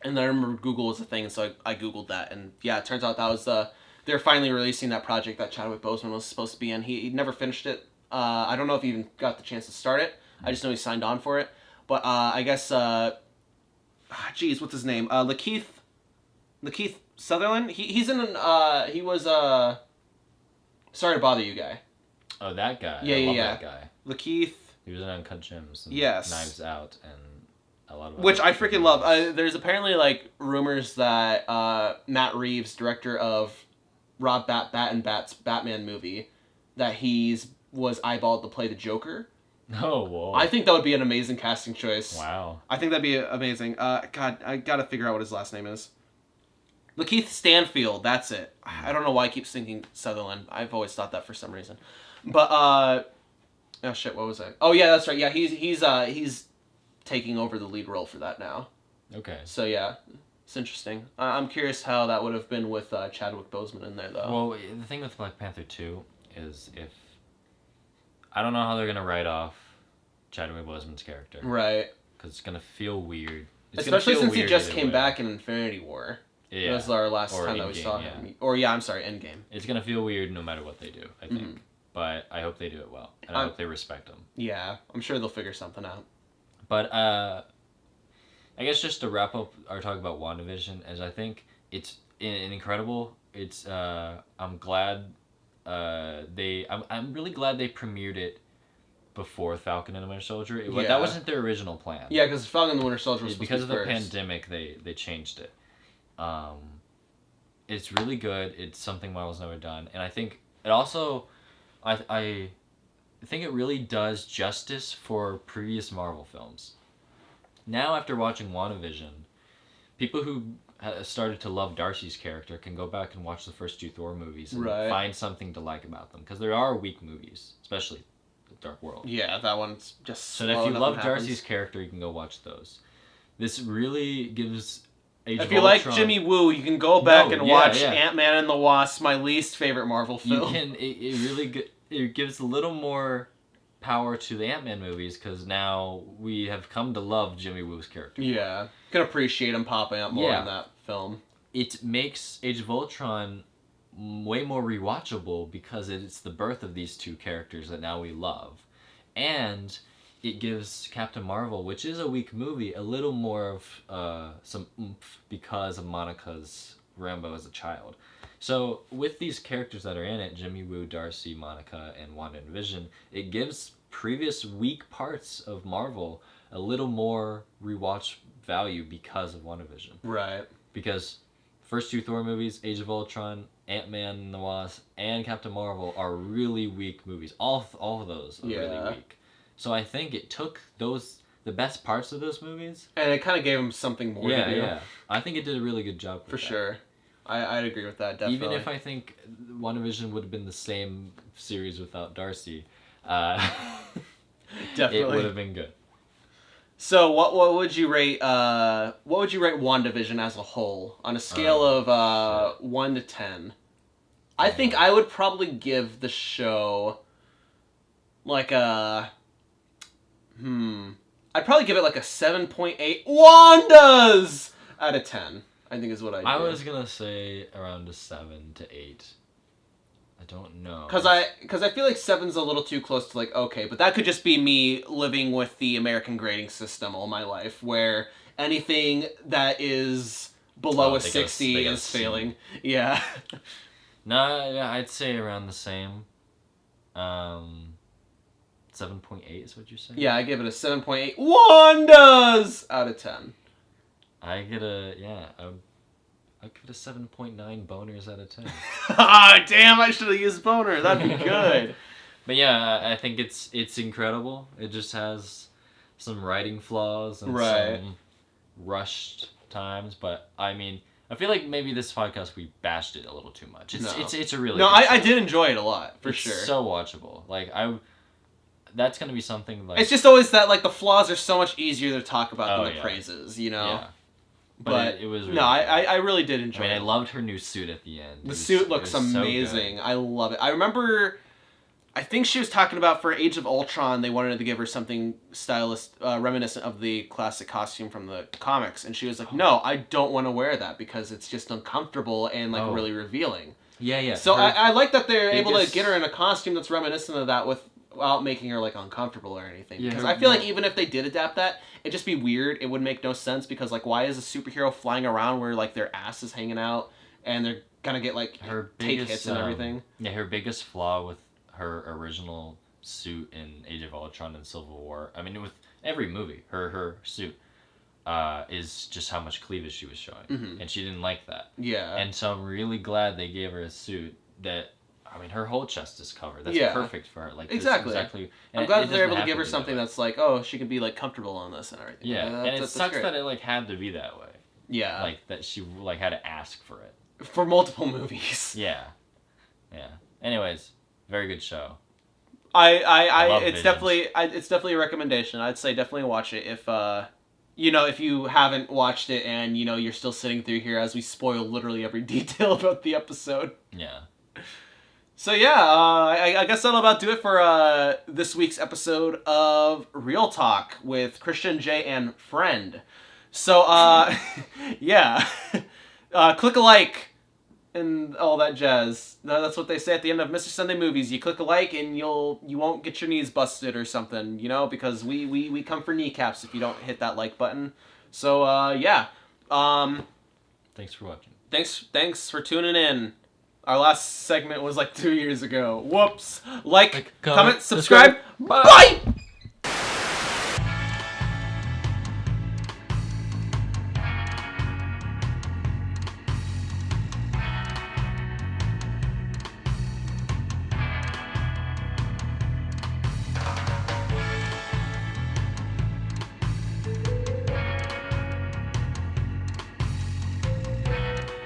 And then I remember Google was a thing, so I Googled that. And yeah, it turns out that was they're finally releasing that project that Chadwick Boseman was supposed to be in. He never finished it. I don't know if he even got the chance to start it. I just know he signed on for it. But I guess, geez, what's his name? Lakeith Sutherland? He's in he was, Sorry to Bother You guy. Oh, that guy. Yeah, I love yeah. that guy. Lakeith. He was in Uncut Gems and Yes. Knives Out and a lot of Which I freaking love. There's apparently, like, rumors that Matt Reeves, director of Rob Bat's Batman movie, that was eyeballed to play the Joker. Oh, whoa. I think that would be an amazing casting choice. Wow. I think that'd be amazing. God, I gotta figure out what his last name is. Lakeith Stanfield, that's it. I don't know why I keep thinking Sutherland. I've always thought that for some reason. But, oh shit, what was I? Oh yeah, that's right. Yeah, he's taking over the lead role for that now. Okay. So yeah, it's interesting. I'm curious how that would have been with Chadwick Boseman in there, though. Well, the thing with Black Panther 2 is I don't know how they're going to write off Chadwick Boseman's character. Right. Because it's going to feel weird. Especially since he just came back in Infinity War. Yeah. That was our last Or time that we Endgame, saw yeah. him. Or yeah, I'm sorry, Endgame. It's going to feel weird no matter what they do, I think. Mhm. But I hope they do it well. And I hope they respect him. Yeah, I'm sure they'll figure something out. But I guess just to wrap up our talk about WandaVision, is I think it's incredible. It's I'm glad I'm really glad they premiered it before Falcon and the Winter Soldier. That wasn't their original plan. Yeah, because Falcon and the Winter Soldier was supposed because to be of the first. pandemic, they changed it. It's really good. It's something Marvel's never done, and I think it also, I think it really does justice for previous Marvel films. Now, after watching WandaVision, people who started to love Darcy's character can go back and watch the first 2 Thor movies and find something to like about them, because there are weak movies, especially The Dark World. Yeah, that one's just so if you love Darcy's character, you can go watch those. This really gives Age if of you like Ultron- Jimmy Woo, you can go back and watch yeah. Ant-Man and the Wasp, my least favorite Marvel film. It really it gives a little more power to the Ant-Man movies, because now we have come to love Jimmy Woo's character. Yeah, you can appreciate him popping up more in that film. It makes Age of Ultron way more rewatchable because it's the birth of these 2 characters that now we love. And it gives Captain Marvel, which is a weak movie, a little more of some oomph because of Monica's Rambo as a child. So with these characters that are in it, Jimmy Woo, Darcy, Monica, and Wanda and Vision, it gives previous weak parts of Marvel a little more rewatch value because of WandaVision. Right. Because first 2 Thor movies, Age of Ultron, Ant-Man and the Wasp, and Captain Marvel are really weak movies. All of those are really weak. So I think it took the best parts of those movies, and it kind of gave them something more to do. Yeah. I think it did a really good job with For that. sure. I'd agree with that, definitely. Even if I think WandaVision would have been the same series without Darcy, definitely. it would have been good. So what would you rate WandaVision as a whole on a scale of 1 to 10? I think I would probably give the show like a I'd probably give it like a 7.8 Wandas out of 10. I think is what I'd do. I was gonna say around a 7 to 8. I don't know. Because I feel like 7's a little too close to like, okay, but that could just be me living with the American grading system all my life, where anything that is below a 60 is failing. Yeah. No, yeah, I'd say around the same. 7.8 is what you're saying? Yeah, I give it a 7.8 Wandas out of 10. I give it a 7.9 boners out of 10. Ah, damn, I should have used boner. That'd be good. But yeah, I think it's incredible. It just has some writing flaws and some rushed times, but I mean, I feel like maybe this podcast we bashed it a little too much. It's a really I did enjoy it a lot, for sure. It's so watchable. Like that's gonna be something like it's just always that like the flaws are so much easier to talk about than the praises, you know? Yeah. But it was really no, I really did enjoy I it. I loved her new suit at the end. The suit looks amazing. So I love it. I remember, I think she was talking about for Age of Ultron, they wanted to give her something reminiscent of the classic costume from the comics. And she was like, no, I don't want to wear that because it's just uncomfortable and like really revealing. Yeah. So I like that they're able to get her in a costume that's reminiscent of that without making her like uncomfortable or anything. Because I feel like even if they did adapt that, it'd just be weird. It would make no sense because like why is a superhero flying around where like their ass is hanging out and they're gonna get like take hits and everything? Yeah, her biggest flaw with her original suit in Age of Ultron and Civil War, I mean with every movie, her suit is just how much cleavage she was showing, and she didn't like that. Yeah. And so I'm really glad they gave her a suit that, I mean, her whole chest is covered. That's perfect for her. Like exactly. I'm glad that they're able to give her something that's like, oh, she can be like comfortable on this and everything. Yeah, and it sucks that it like had to be that way. Yeah. Like that she like had to ask for it. For multiple movies. Yeah. Anyways, very good show. It's definitely a recommendation. I'd say definitely watch it if if you haven't watched it and you're still sitting through here as we spoil literally every detail about the episode. Yeah. So yeah, I guess that'll about do it for this week's episode of Real Talk with Christian J and friend. So yeah, click a like and all that jazz. That's what they say at the end of Mr. Sunday Movies. You click a like and you won't get your knees busted or something, because we come for kneecaps if you don't hit that like button. So yeah. Thanks for watching. Thanks for tuning in. Our last segment was like 2 years ago. Whoops. Like, comment, subscribe. Bye!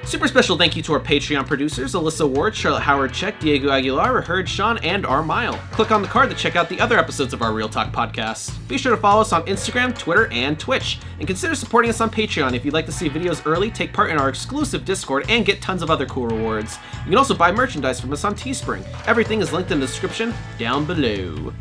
Super special thank you to our Patreon producers, Alyssa Ward, Charlotte Howard Check, Diego Aguilar, Rehird Shan, and Rmile. Click on the card to check out the other episodes of our Real Talk podcast. Be sure to follow us on Instagram, Twitter, and Twitch. And consider supporting us on Patreon if you'd like to see videos early, take part in our exclusive Discord, and get tons of other cool rewards. You can also buy merchandise from us on Teespring. Everything is linked in the description down below.